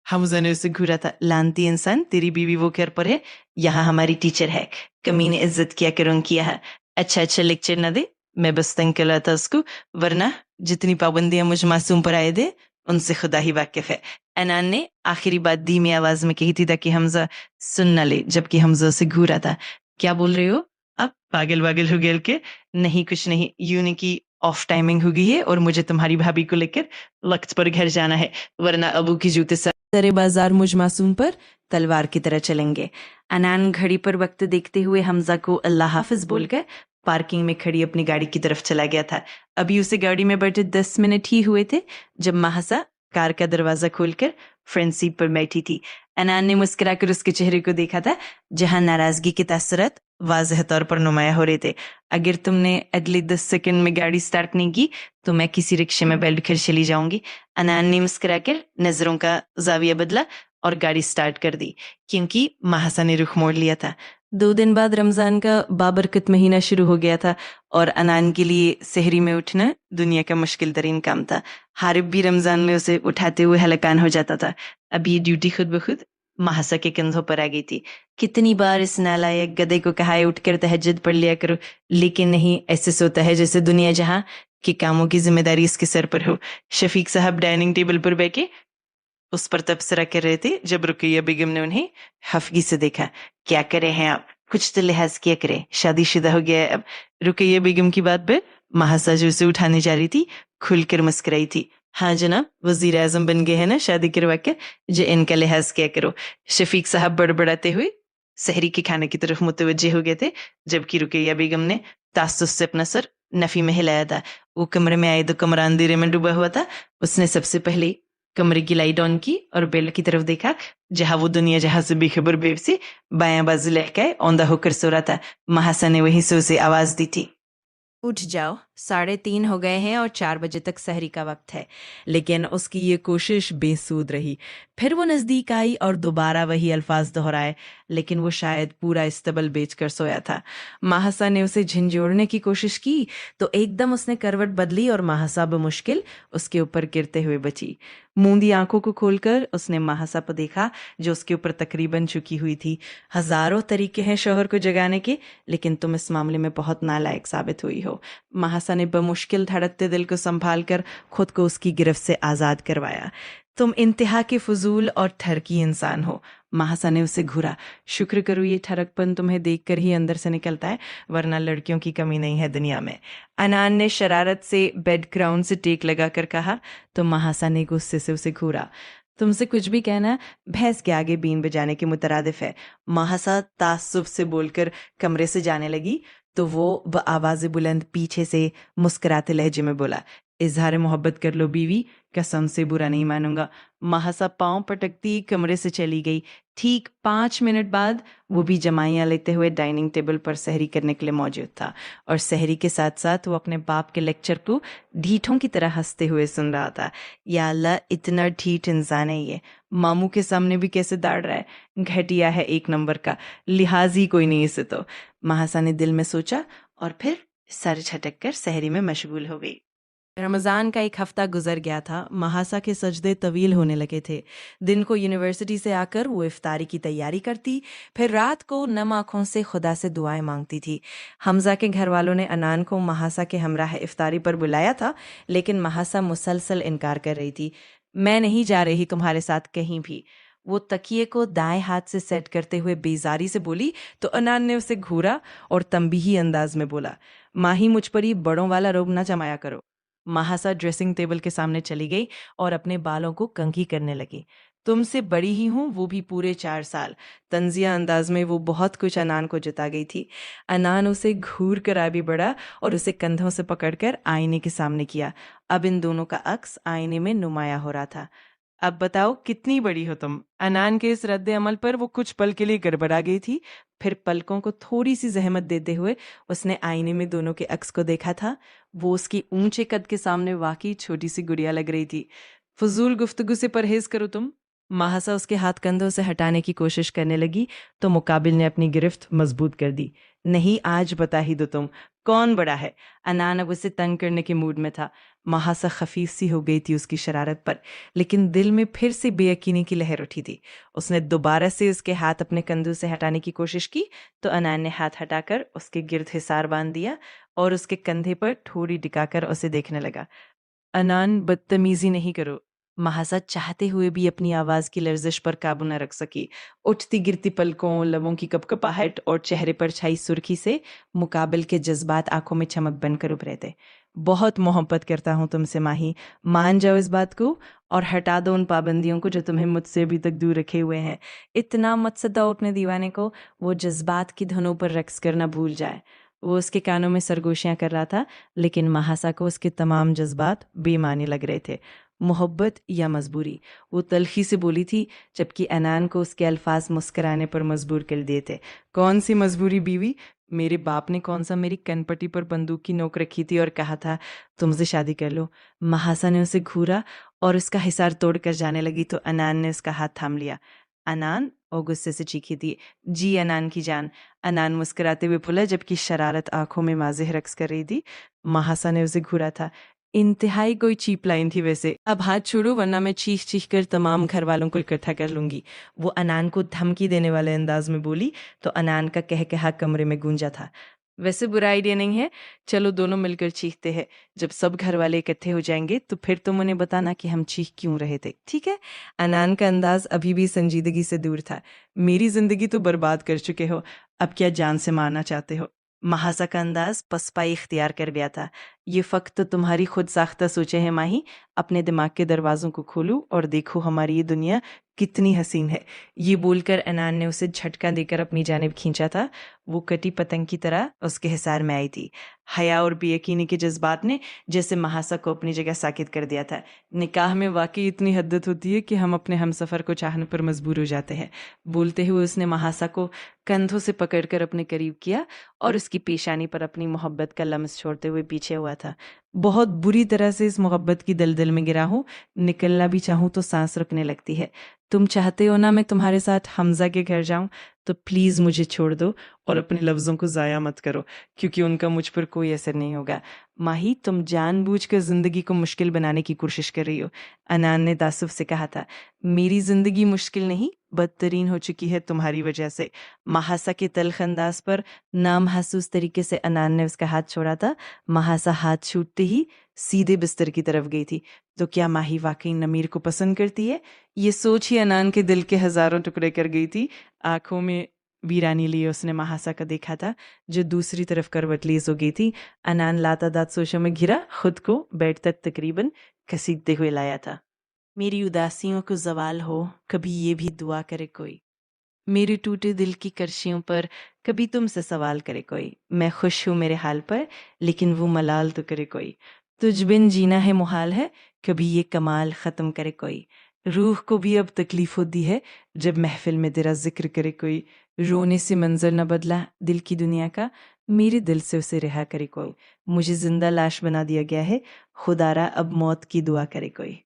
हमजा ने उसे घूरा था, लानती इंसान, तेरी बीवी वो घर पर है, यहाँ हमारी टीचर है, कमीने इज्जत किया करो उनकी यहाँ। अच्छा लेक्चर न दे, मैं बस तंग कर रहा था उसको, वरना जितनी पाबंदियां मुझ मासूम पर आए दे उनसे खुदा ही वाकिफ है। अनान ने आखिरी बात धीमी आवाज में कही थी ताकि हमजा सुन न ले, जबकि हमजा उसे घूरा था। क्या बोल रहे हो? अब पागल वागल हो गया के? नहीं कुछ नहीं, यूं की ऑफ टाइमिंग हो गई है और मुझे तुम्हारी भाभी को लेकर वक्त पर घर जाना है, वरना अबू की जूते सरे बाजार मुझ मासूम पर तलवार की तरह चलेंगे। अनान घड़ी पर वक्त देखते हुए हमजा को अल्लाह हाफिज बोलकर पार्किंग में खड़ी अपनी गाड़ी की तरफ चला गया था। अभी उसे गाड़ी में बैठे 10 मिनट ही हुए थे जब महासा कार का दरवाजा खोलकर फ्रंट सीट पर बैठी थी। अनान ने मुस्कुराकर उसके चेहरे को देखा था, जहां नाराजगी के तासुरात वाज़ह तौर पर नुमाया हो रहे थे। अगर तुमने अगले 10 सेकंड में गाड़ी स्टार्ट नहीं की तो मैं किसी रिक्शे में बैठ कर चली जाऊंगी। अनान ने मुस्कुराकर नजरों का जाविया बदला और गाड़ी स्टार्ट कर दी, क्योंकि महासा ने रुख मोड़ लिया था। 2 दिन बाद रमजान का बाबरकत महीना शुरू हो गया था और अनान के लिए सहरी में उठना दुनिया का मुश्किल तरीन काम था। हारिब भी रमजान में उसे उठाते हुए हलकान हो जाता था। अब ये ड्यूटी खुद ब खुद महासा के कंधों पर आ गई थी। कितनी बार इस नालायक गधे को कहा है उठकर तहज्जुद पढ़ लिया करो, लेकिन नहीं, ऐसे सोता है जैसे दुनिया जहां के कामों की जिम्मेदारी इसके सर पर हो। शफीक साहब डाइनिंग टेबल पर बैठे उस पर तबसरा कर रहे थे जब रुकैया बेगम ने उन्हें हफगी से देखा। क्या करे हैं आप, कुछ तो लिहाज किया करे, शादीशुदा हो गया है अब। रुकैया बेगम की बात पर महासा जो उसे उठाने जा रही थी खुलकर मुस्कुराई थी। हाँ जनाब, वजीर आजम बन गए हैं ना शादी करवा के, जो इनका लिहाज किया करो। शफीक साहब बड़बड़ाते हुए सहरी के खाने की तरफ मुतवज्जे हो गए थे, जबकि रुकैया बेगम ने तासुस से अपना सर नफी में हिलाया था। वो कमरे में आए तो कमरा अंधेरे में डूबा हुआ था। उसने सबसे पहले कमरे की लाइट ऑन की और बेल की तरफ देखा, जहां वो दुनिया जहां से बेखबर बेवसी बायां बाजू लहकाए औंधा होकर सो रहा था। महासा ने वहीं से उसे आवाज दी थी, उठ जाओ, 3:30 हो गए हैं और 4 बजे तक सहरी का वक्त है। लेकिन उसकी ये कोशिश बेसूद रही। फिर वो नजदीक आई और दोबारा वही अल्फाज दोहराए, लेकिन वो शायद पूरा इस्तबल बेचकर सोया था। महासा ने उसे झिंझोड़ने की कोशिश की तो एकदम उसने करवट बदली और महासा बमुश्किल उसके ऊपर गिरते हुए बची। मूंदी आंखों को खोलकर उसने महासा को देखा जो उसके ऊपर तकरीबन झुकी हुई थी। हजारों तरीके हैं शौहर को जगाने के, लेकिन तुम इस मामले में बहुत नालायक साबित हुई हो। महासा ने बमुश्किल धड़कते दिल को संभाल कर खुद को उसकी गिरफ्त से आजाद करवाया। तुम इंतहा के फजूल और ठरकी इंसान हो। महासा ने उसे घूरा। शुक्र करो ये ठरकपन तुम्हें देखकर ही अंदर से निकलता है, वरना लड़कियों की कमी नहीं है दुनिया में। अनान ने शरारत से बेड ग्राउंड से टेक लगाकर कहा तो महासा ने गुस्से से उसे घूरा। तुमसे कुछ भी कहना भैंस के आगे बीन बजाने के मुतरादिफ है। महासा तासुब से बोलकर कमरे से जाने लगी तो वो आवाज बुलंद पीछे से मुस्कुराते लहजे में बोला, इजहार मोहब्बत कर लो बीवी, कसम से बुरा नहीं मानूंगा। महासा पांव पटकती कमरे से चली गई। ठीक 5 मिनट बाद वो भी जमाइयां लेते हुए डाइनिंग टेबल पर सहरी करने के लिए मौजूद था और सहरी के साथ साथ वो अपने बाप के लेक्चर को ढीठों की तरह हंसते हुए सुन रहा था। या अल्लाह, इतना ढीठ इंसान है ये, मामू के सामने भी कैसे दाड़ रहा है, घटिया है 1 नंबर का, लिहाज ही कोई नहीं इसे तो। महासा ने दिल में सोचा और फिर सर झटक कर सहरी में मशगूल हो गई। रमज़ान का 1 हफ्ता गुजर गया था। महासा के सजदे तवील होने लगे थे। दिन को यूनिवर्सिटी से आकर वो इफ्तारी की तैयारी करती, फिर रात को नम आंखों से खुदा से दुआएं मांगती थी। हमजा के घर वालों ने अनान को महासा के हमराह इफ्तारी पर बुलाया था, लेकिन महासा मुसलसल इनकार कर रही थी। मैं नहीं जा रही तुम्हारे साथ कहीं भी। वो तकिए को दाएं हाथ से सेट करते हुए बेजारी से बोली तो अनान ने उसे घूरा और तंबीही अंदाज में बोला, माही, मुझ पर ही बड़ों वाला रोब न जमाया करो। महासा ड्रेसिंग टेबल के सामने चली गई और अपने बालों को कंघी करने लगी। तुमसे बड़ी ही हूं, वो भी पूरे 4 साल। तंजिया अंदाज में वो बहुत कुछ अनान को जता गई थी। अनान उसे घूर कर आ भी बढ़ा और उसे कंधों से पकड़कर आईने के सामने किया। अब इन दोनों का अक्स आईने में नुमाया हो रहा था। अब बताओ कितनी बड़ी हो तुम? अनान के इस रद्द अमल पर वो कुछ पल के लिए गड़बड़ा गई थी। फिर पलकों को थोड़ी सी जहमत देते हुए उसने आईने में दोनों के अक्स को देखा था। वो उसकी ऊंचे कद के सामने वाकई छोटी सी गुड़िया लग रही थी। फजूल गुफ्तगू से परहेज करो तुम। महासा उसके हाथ कंधों से हटाने की कोशिश करने लगी तो मुकाबिल ने अपनी गिरफ्त मजबूत कर दी। नहीं, आज बता ही दो तुम, कौन बड़ा है? अनान अब उसे तंग करने के मूड में था। महासा खफीफ सी हो गई थी उसकी शरारत पर, लेकिन दिल में फिर से बेयकीनी की लहर उठी थी। उसने दोबारा से उसके हाथ अपने कंधों से हटाने की कोशिश की तो अनान ने हाथ हटाकर उसके गिर्द हिसार बांध दिया और उसके कंधे पर ठोड़ी टिकाकर उसे देखने लगा। अनान, बदतमीजी नहीं करो। महासा चाहते हुए भी अपनी आवाज की लर्जिश पर काबू न रख सकी। उठती गिरती पलकों, लबों की कपकपाहट और चेहरे पर छाई सुर्खी से मुकाबिल के जज्बात आंखों में चमक बनकर उभरे थे। बहुत मोहब्बत करता हूं तुमसे माही, मान जाओ इस बात को और हटा दो उन पाबंदियों को जो तुम्हें मुझसे अभी तक दूर रखे हुए हैं। इतना मत सताओ अपने दीवाने को, वो जज्बात की धुनों पर रक्स करना भूल जाए। वो उसके कानों में सरगोशियां कर रहा था, लेकिन महासा को उसके तमाम जज्बात बेमानी लग रहे थे। मोहब्बत या मजबूरी, वो तल्खी से बोली थी, जबकि अनान को उसके अल्फाज मुस्कुराने पर मजबूर कर दिए थे। कौन सी मजबूरी बीवी? मेरे बाप ने कौन सा मेरी कनपट्टी पर बंदूक की नोक रखी थी और कहा था तुमसे शादी कर लो। महासा ने उसे घूरा और उसका हिसार तोड़कर जाने लगी तो अनान ने उसका हाथ थाम लिया। अनान, और गुस्से से चीखी थी। जी अनान की जान। अनान मुस्कुराते हुए बोला, जबकि शरारत आंखों में वाज़ेह रक्स कर रही थी। महासा ने उसे घूरा था। इंतहाई कोई चीप लाइन थी वैसे। अब हाथ छोड़ो वरना मैं चीख चीख कर तमाम घर वालों को इकट्ठा कर लूंगी। वो अनान को धमकी देने वाले अंदाज में बोली तो अनान का कहकहा कमरे में गूंजा था। वैसे बुरा आइडिया नहीं है, चलो दोनों मिलकर चीखते हैं। जब सब घर वाले इकट्ठे हो जाएंगे तो फिर तुम उन्हें बताना कि हम चीख क्यों रहे थे, ठीक है? अनान का अंदाज अभी भी संजीदगी से दूर था। मेरी जिंदगी तो बर्बाद कर चुके हो, अब क्या जान से मारना चाहते हो? महासा का अंदाज पसपाई इख्तियार कर गया था। ये फक्त तो तुम्हारी खुद साख्ता सोचे हैं माही। अपने दिमाग के दरवाजों को खोलो और देखो हमारी ये दुनिया कितनी हसीन है। ये बोलकर अनान ने उसे झटका देकर अपनी जानिब खींचा था। वो कटी पतंग की तरह उसके हिसार में आई थी। हया और बेयकीनी के जज्बात ने जैसे महासा को अपनी जगह साकित कर दिया था। निकाह में वाकई इतनी हद्दत होती है कि हम अपने हमसफर को चाहने पर मजबूर हो जाते हैं। बोलते हुए उसने महासा को कंधों से पकड़कर अपने करीब किया और उसकी पेशानी पर अपनी मोहब्बत का लम्स छोड़ते हुए पीछे हुआ था। बहुत बुरी तरह से इस मोहब्बत की दलदल में गिरा हूं, निकलना भी चाहूं तो सांस रुकने लगती है। तुम चाहते हो ना मैं तुम्हारे साथ हमजा के घर जाऊं, तो प्लीज मुझे छोड़ दो और अपने लफ्जों को जाया मत करो, क्योंकि उनका मुझ पर कोई असर नहीं होगा। माही, तुम जानबूझकर जिंदगी को मुश्किल बनाने की कोशिश कर रही हो। अनान ने तासुफ से कहा था। मेरी जिंदगी मुश्किल नहीं, बदतरीन हो चुकी है तुम्हारी वजह से। महासा के तल्ख अंदाज पर नामहसूस तरीके से अनान ने उसका हाथ छोड़ा था। महासा हाथ छूटते ही सीधे बिस्तर की तरफ गई थी। तो क्या माही वाकई नमीर को पसंद करती है? ये सोच ही अनान के दिल के हजारों टुकड़े कर गई थी। आंखों में वीरानी लिए उसने महासा का देखा था, जो दूसरी तरफ करवटलीज हो गई थी। अनान लातादात सोचों में घिरा, खुद को बेड तक तकरीबन घसीटते हुए लाया था। मेरी उदासियों को जवाल हो, कभी ये भी दुआ करे कोई। मेरे टूटे दिल की कर्शियों पर कभी तुमसे सवाल करे कोई। मैं खुश हूँ मेरे हाल पर, लेकिन वो मलाल तो करे कोई। तुझ बिन जीना है मुहाल है, कभी ये कमाल खत्म करे कोई। रूह को भी अब तकलीफ होती है जब महफिल में तेरा जिक्र करे कोई। रोने से मंजर न बदला दिल की दुनिया का, मेरे दिल से उसे रिहा करे कोई। मुझे जिंदा लाश बना दिया गया है, खुदारा अब मौत की दुआ करे कोई।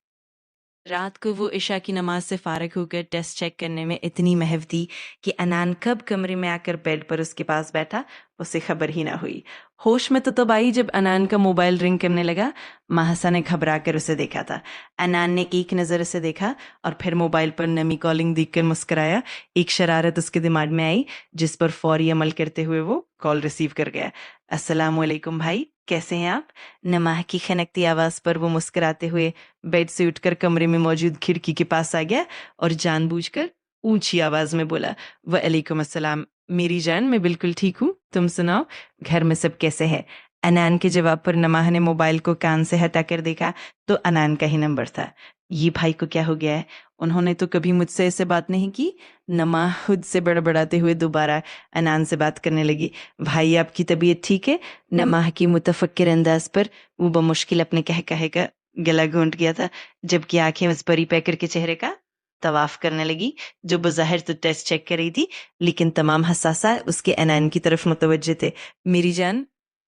रात को वो इशा की नमाज से फारिग होकर टेस्ट चेक करने में इतनी महव थी कि अनान कब कमरे में आकर बेड पर उसके पास बैठा उसे खबर ही ना हुई। होश में तो तब आई जब अनान का मोबाइल रिंग करने लगा। महासा ने घबरा कर उसे देखा था। अनान ने एक नज़र उसे देखा और फिर मोबाइल पर नमी कॉलिंग देखकर मुस्कुराया। एक शरारत उसके दिमाग में आई, जिस पर फौरी अमल करते हुए वो कॉल रिसीव कर गया। अस्सलाम वालेकुम भाई, कैसे हैं आप? नमाह की खनकती आवाज पर वो मुस्कुराते हुए बेड से उठकर कमरे में मौजूद खिड़की के पास आ गया और जानबूझकर ऊंची आवाज में बोला, वालेकुम अस्सलाम मेरी जान, मैं बिल्कुल ठीक हूँ, तुम सुनाओ घर में सब कैसे है? अनान के जवाब पर नमाह ने मोबाइल को कान से हटाकर देखा तो अनान का ही नंबर था। ये भाई को क्या हो गया है? उन्होंने तो कभी मुझसे ऐसे बात नहीं की। नमाह खुद से बड़बड़ाते हुए दोबारा अनान से बात करने लगी। भाई आपकी तबीयत ठीक है? नमाह की मुतफक्किर अंदाज पर वो बमुश्किल अपने कहे का गला घोंट गया था, जबकि आंखें उस परी पैकर के चेहरे का तवाफ करने लगी, जो बज़ाहिर तो टेस्ट चेक कर रही थी, लेकिन तमाम हसासा उसके अनान की तरफ मुतवज्जे थे। मेरी जान,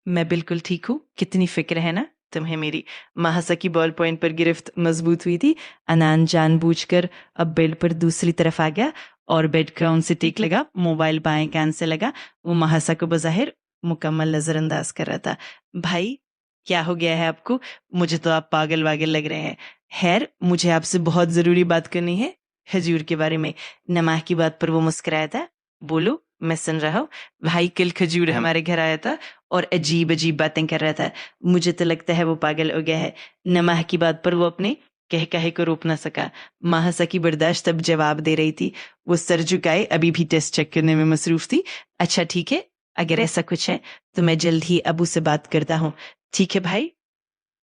मैं बिल्कुल ठीक हूँ, कितनी फिक्र है ना? तुम्हें मेरी। महासा की बॉल पॉइंट पर गिरफ्त मजबूत हुई थी। अनान जानबूझकर अब बेड पर दूसरी तरफ आ गया और बेड क्राउन से टिक लगा, मोबाइल बाएं कान से लगा। वो महासा को बज़ाहिर मुकम्मल नजरअंदाज कर रहा था। भाई क्या हो गया है आपको? मुझे तो आप पागल वागल लग रहे हैं। खैर, मुझे आपसे बहुत जरूरी बात करनी है, खजूर के बारे में। नमाह की बात पर वो मुस्कुराया था। बोलो, मैं सुन रहा हूँ। भाई कल खजूर हमारे घर आया था और अजीब अजीब बातें कर रहा था। मुझे तो लगता है वो पागल हो गया है। नमाह की बात पर वो अपने कह कहे को रोक ना सका। महासा की बर्दाश्त अब जवाब दे रही थी। वो सर झुकाए अभी भी टेस्ट चेक करने में मसरूफ थी। अच्छा ठीक है, अगर ऐसा कुछ है तो मैं जल्द ही अबू से बात करता हूँ। ठीक है भाई,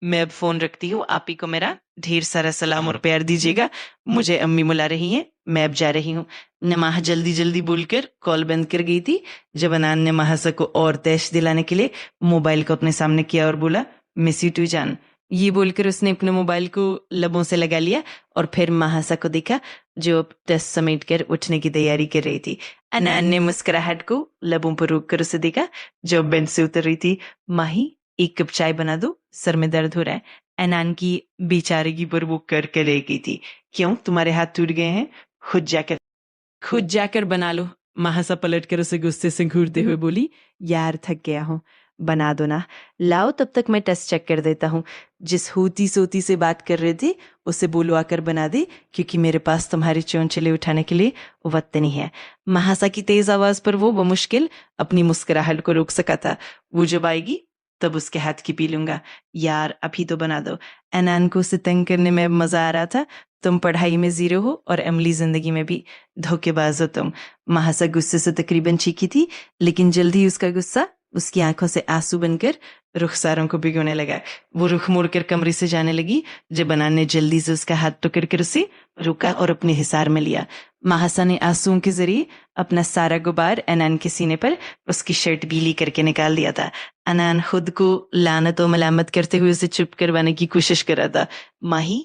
मैं अब फोन रखती हूँ। आप ही को मेरा ढेर सारा सलाम और प्यार दीजिएगा। मुझे अम्मी बुला रही हैं, मैं अब जा रही हूँ। नमाह जल्दी जल्दी बोलकर कॉल बंद कर गई थी जब अनान ने महासा को और तैश दिलाने के लिए मोबाइल को अपने सामने किया और बोला, मिस यू टू जान। ये बोलकर उसने अपने मोबाइल को लबों से लगा लिया और फिर महासा को देखा जो अब टेस्ट समेट कर उठने की तैयारी कर रही थी। अनान ने मुस्कुराहट को लबों पर रोक कर उसे देखा जो बेंच से उतर रही थी। माही, एक कप चाय बना दो, सर में दर्द हो रहा है। अनान की बेचारगी पर वो कर रह गई थी। क्यों, तुम्हारे हाथ टूट गए हैं? खुद जाकर बना लो। महासा पलट कर उसे गुस्से से घूरते हुए बोली, यार थक गया हूँ, बना दो ना। लाओ, तब तक मैं टेस्ट चेक कर देता हूँ। जिस होती सोती से बात कर रहे थे उसे बोलो आकर बना दे, क्योंकि मेरे पास तुम्हारी चौंचले उठाने के लिए वक्त नहीं है। महासा की तेज आवाज पर वो बमुश्किल अपनी मुस्कुराहट को रोक सका था। वो जब आएगी तब उसके हाथ की पी लूंगा। यार अभी तो बना दो। अनान को उसे तंग करने में मजा आ रहा था। तुम पढ़ाई में जीरो हो और अमली जिंदगी में भी धोखेबाज हो तुम। महासा गुस्से से तकरीबन चीखी थी, लेकिन जल्द ही उसका गुस्सा उसकी आंखों से आंसू बनकर रुखसारों को भिगोने लगा। वो रुख मोड़कर कमरे से जाने लगी जब अनान ने जल्दी से उसका हाथ पकड़ कर उसे रुका और अपने हिसार में लिया। महासा ने आंसुओं के जरिए अपना सारा गुबार अनान के सीने पर उसकी शर्ट गीली करके निकाल दिया था। अनान खुद को लानत और मलामत करते हुए उसे चुप करवाने की कोशिश कर रहा था। माही,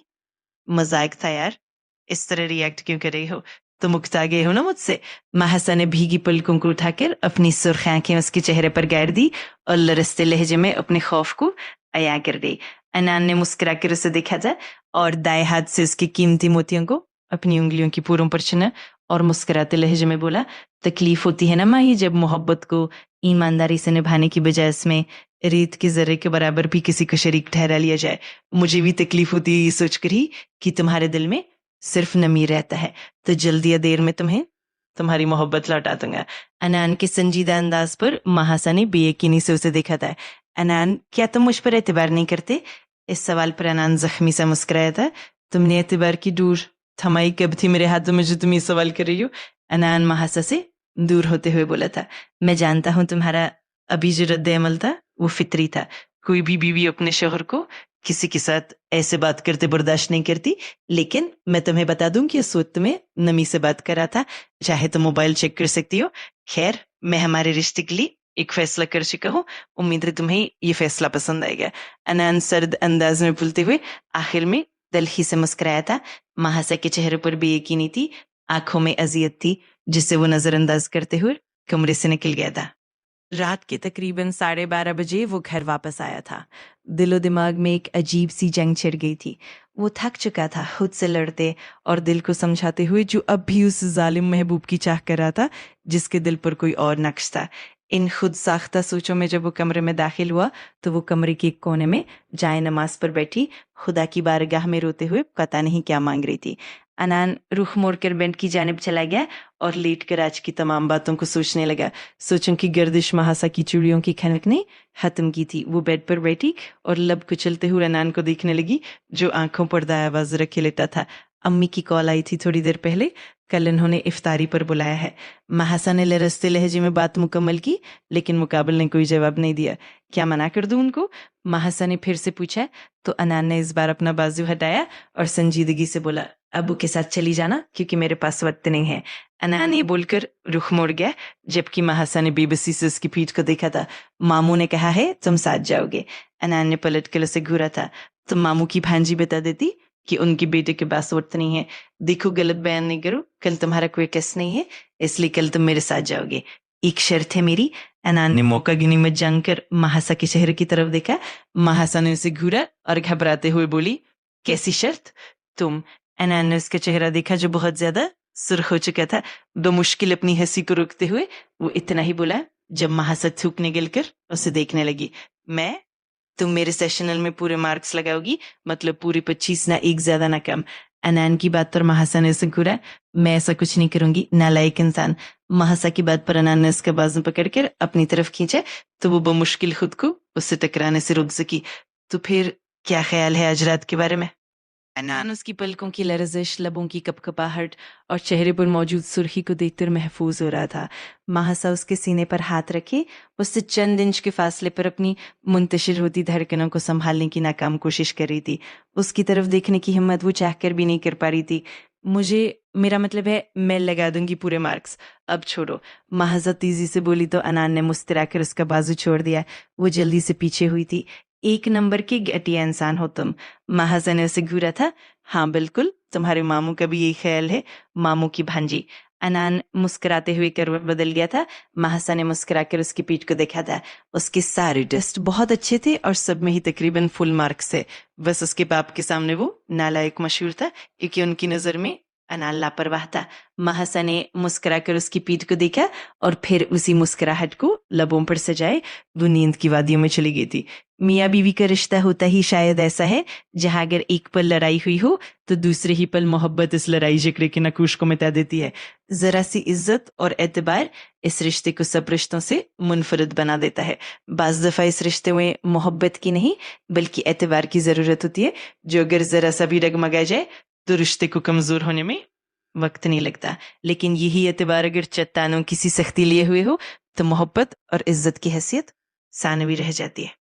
मजाक था यार, इस तरह रिएक्ट क्यों कर रही हो? तुम उकता गए हो ना मुझसे। महासा ने भीगी पलकों को उठाकर अपनी सुर्ख आंखें उसके चेहरे पर गाड़ दी और लरसते लहजे में अपने खौफ को अया कर दी। अनान ने मुस्कुरा कर उसे देखा था और दाएं हाथ से उसकी कीमती मोतियों को अपनी उंगलियों की पूरों पर छुना और मुस्कुराते लहजे में बोला, तकलीफ होती है ना माही जब मोहब्बत को ईमानदारी से निभाने की बजाय इसमें रेत के जर्रे के बराबर भी किसी को शरीक ठहरा लिया जाए। मुझे भी तकलीफ होती है ये सोचकर ही कि तुम्हारे दिल में सिर्फ नमी रहता है, तो जल्दी या देर में तुम्हें तुम्हारी मोहब्बत लौटा दूंगा। अनान के संजीदा अंदाज पर महासा ने बेयकीनी से उसे देखा था। अनान, क्या तुम मुझ पर एतबार नहीं करते? इस सवाल पर अनान जख्मी सा मुस्कुराया था। तुमने एतबार की डोर थमाई कब थी मेरे हाथों में जो तुम ये सवाल कर रही हो? अनान महासा से दूर होते हुए बोला था। मैं जानता हूं तुम्हारा अभी जो रद्द अमल था वो फितरी था। कोई भी बीवी अपने शौहर को किसी के साथ ऐसे बात करते बर्दाश्त नहीं करती, लेकिन मैं तुम्हें बता दूं कि इस वक्त में नमी से बात कर रहा था। चाहे तो मोबाइल चेक कर सकती हो। खैर, मैं हमारे रिश्ते के लिए एक फैसला कर चुका हूँ। उम्मीद है तुम्हें ये फैसला पसंद आएगा। अनान सर्द अंदाज में बोलते हुए आखिर में दिल ही से मुस्कुराया था। महासा के चेहरे पर बेयकीनी थी, आंखों में अजियत थी, जिसे वो नजरअंदाज करते हुए कमरे से निकल गया था। रात के तकरीबन 12:30 बजे वो घर वापस आया था। दिलो दिमाग में एक अजीब सी जंग छिड़ गई थी। वो थक चुका था खुद से लड़ते और दिल को समझाते हुए जो अब भी उस जालिम महबूब की चाह कर रहा था जिसके दिल पर कोई और नक्श था। इन खुद साख्ता सोचों में जब वो कमरे में दाखिल हुआ तो वो कमरे के एक कोने में जाए नमाज पर बैठी खुदा की बारगाह में रोते हुए पता नहीं क्या मांग रही थी। अनान रुख मोड़कर बेड की जानिब चला गया और लेट कर आज की तमाम बातों को सोचने लगा। सोचों की गर्दिश महासा की चूड़ियों की खनक ने खत्म की थी। वो बेड पर बैठी और लब कुचलते हुए अनान को देखने लगी जो आंखों पर दाया आवाज रखे लेटा था। अम्मी की कॉल आई थी थोड़ी देर पहले, कल इन्होंने इफ्तारी पर बुलाया है। महासा ने लरसते लहजे में बात मुकम्मल की, लेकिन मुकाबिल ने कोई जवाब नहीं दिया। क्या मना कर दूं उनको? महासा ने फिर से पूछा तो अनान ने इस बार अपना बाजू हटाया और संजीदगी से बोला, अबू के साथ चली जाना क्योंकि मेरे पास वक्त नहीं है। अनान ये बोलकर रुख मोड़ गया, जबकि महासा ने बेबसी से उसकी पीठ को देखा था। मामू ने कहा है तुम साथ जाओगे। अनान ने पलट कर उसे घूरा था। तुम मामू की भांजी बता देती कि उनके बेटे के पास वक्त नहीं है। देखो, गलत बयान नहीं करो, कल तुम्हारा कोई केस नहीं है, इसलिए कल तुम मेरे साथ जाओगे। एक शर्त है मेरी। अनान ने मौका गिनी में जानकर महासा के चेहरे की तरफ देखा। महासा ने उसे घूरा और घबराते हुए बोली, कैसी शर्त? तुम? अनान ने उसका चेहरा देखा जो बहुत ज्यादा सुर्ख हो चुका था। मुश्किल अपनी हंसी को रोकते हुए वो इतना ही बोला। जब महासा थूकने गिलकर उसे देखने लगी, मैं? तुम मेरे सेशनल में पूरे मार्क्स लगाओगी? मतलब पूरी 25 ना एक ज्यादा ना कम। अनान की बात पर महासा ने उसे घूरा। मैं ऐसा कुछ नहीं करूंगी, नालायक इंसान। महासा की बात पर अनान ने उसका बाजू पकड़कर अपनी तरफ खींचा तो वो बमुश्किल खुद को उससे टकराने से रोक सकी। तो फिर क्या ख्याल है आज रात के बारे में? अनान उसकी पलकों की लरजिश, लबों की कपकपाहट और चेहरे पर मौजूद सुर्खी को देखकर महफूज हो रहा था। महासा उसके सीने पर हाथ रखे उससे चंद इंच के फासले पर अपनी मुंतशिर होती धड़कनों को संभालने की नाकाम कोशिश कर रही थी। उसकी तरफ देखने की हिम्मत वो चाहकर भी नहीं कर पा रही थी। मेरा मतलब है, मैं लगा दूंगी पूरे मार्क्स, अब छोड़ो। महासा तेजी से बोली तो अनान ने मुस्कुराकर उसका बाजू छोड़ दिया। वो जल्दी से पीछे हुई थी। एक नंबर के घटिया इंसान हो तुम। महासा ने उसे घूरा था। हाँ बिल्कुल, तुम्हारे मामू का भी यही ख्याल है, मामू की भांजी। अनान मुस्कुराते हुए करवट बदल गया था। महासा ने मुस्कुराकर उसकी पीठ को देखा था। उसके सारे टेस्ट बहुत अच्छे थे और सब में ही तकरीबन फुल मार्क्स थे। बस उसके बाप के सामने वो नालायक मशहूर था क्योंकि उनकी नजर में अनान लापरवाह था। महासा ने मुस्कुराकर उसकी पीठ को देखा और फिर उसी मुस्कुराहट को लबों पर सजाए वो नींद की वादियों में चली गई थी। मियाँ बीवी का रिश्ता होता ही शायद ऐसा है जहां अगर एक पल लड़ाई हुई हो तो दूसरे ही पल मोहब्बत इस लड़ाई झगड़े के नकूश को मिटा देती है। जरा सी इज्जत और एतबार इस रिश्ते को सब रिश्तों से मुनफरद बना देता है। बाज दफा इस रिश्ते में मोहब्बत की नहीं बल्कि एतबार की जरूरत होती है, जो अगर जरा सा भी डगमगा जाए तो रिश्ते को कमजोर होने में वक्त नहीं लगता। लेकिन यही एतबार अगर चट्टानों किसी सख्ती लिए हुए हो तो मोहब्बत और इज्जत की हैसियत सानवी रह जाती है।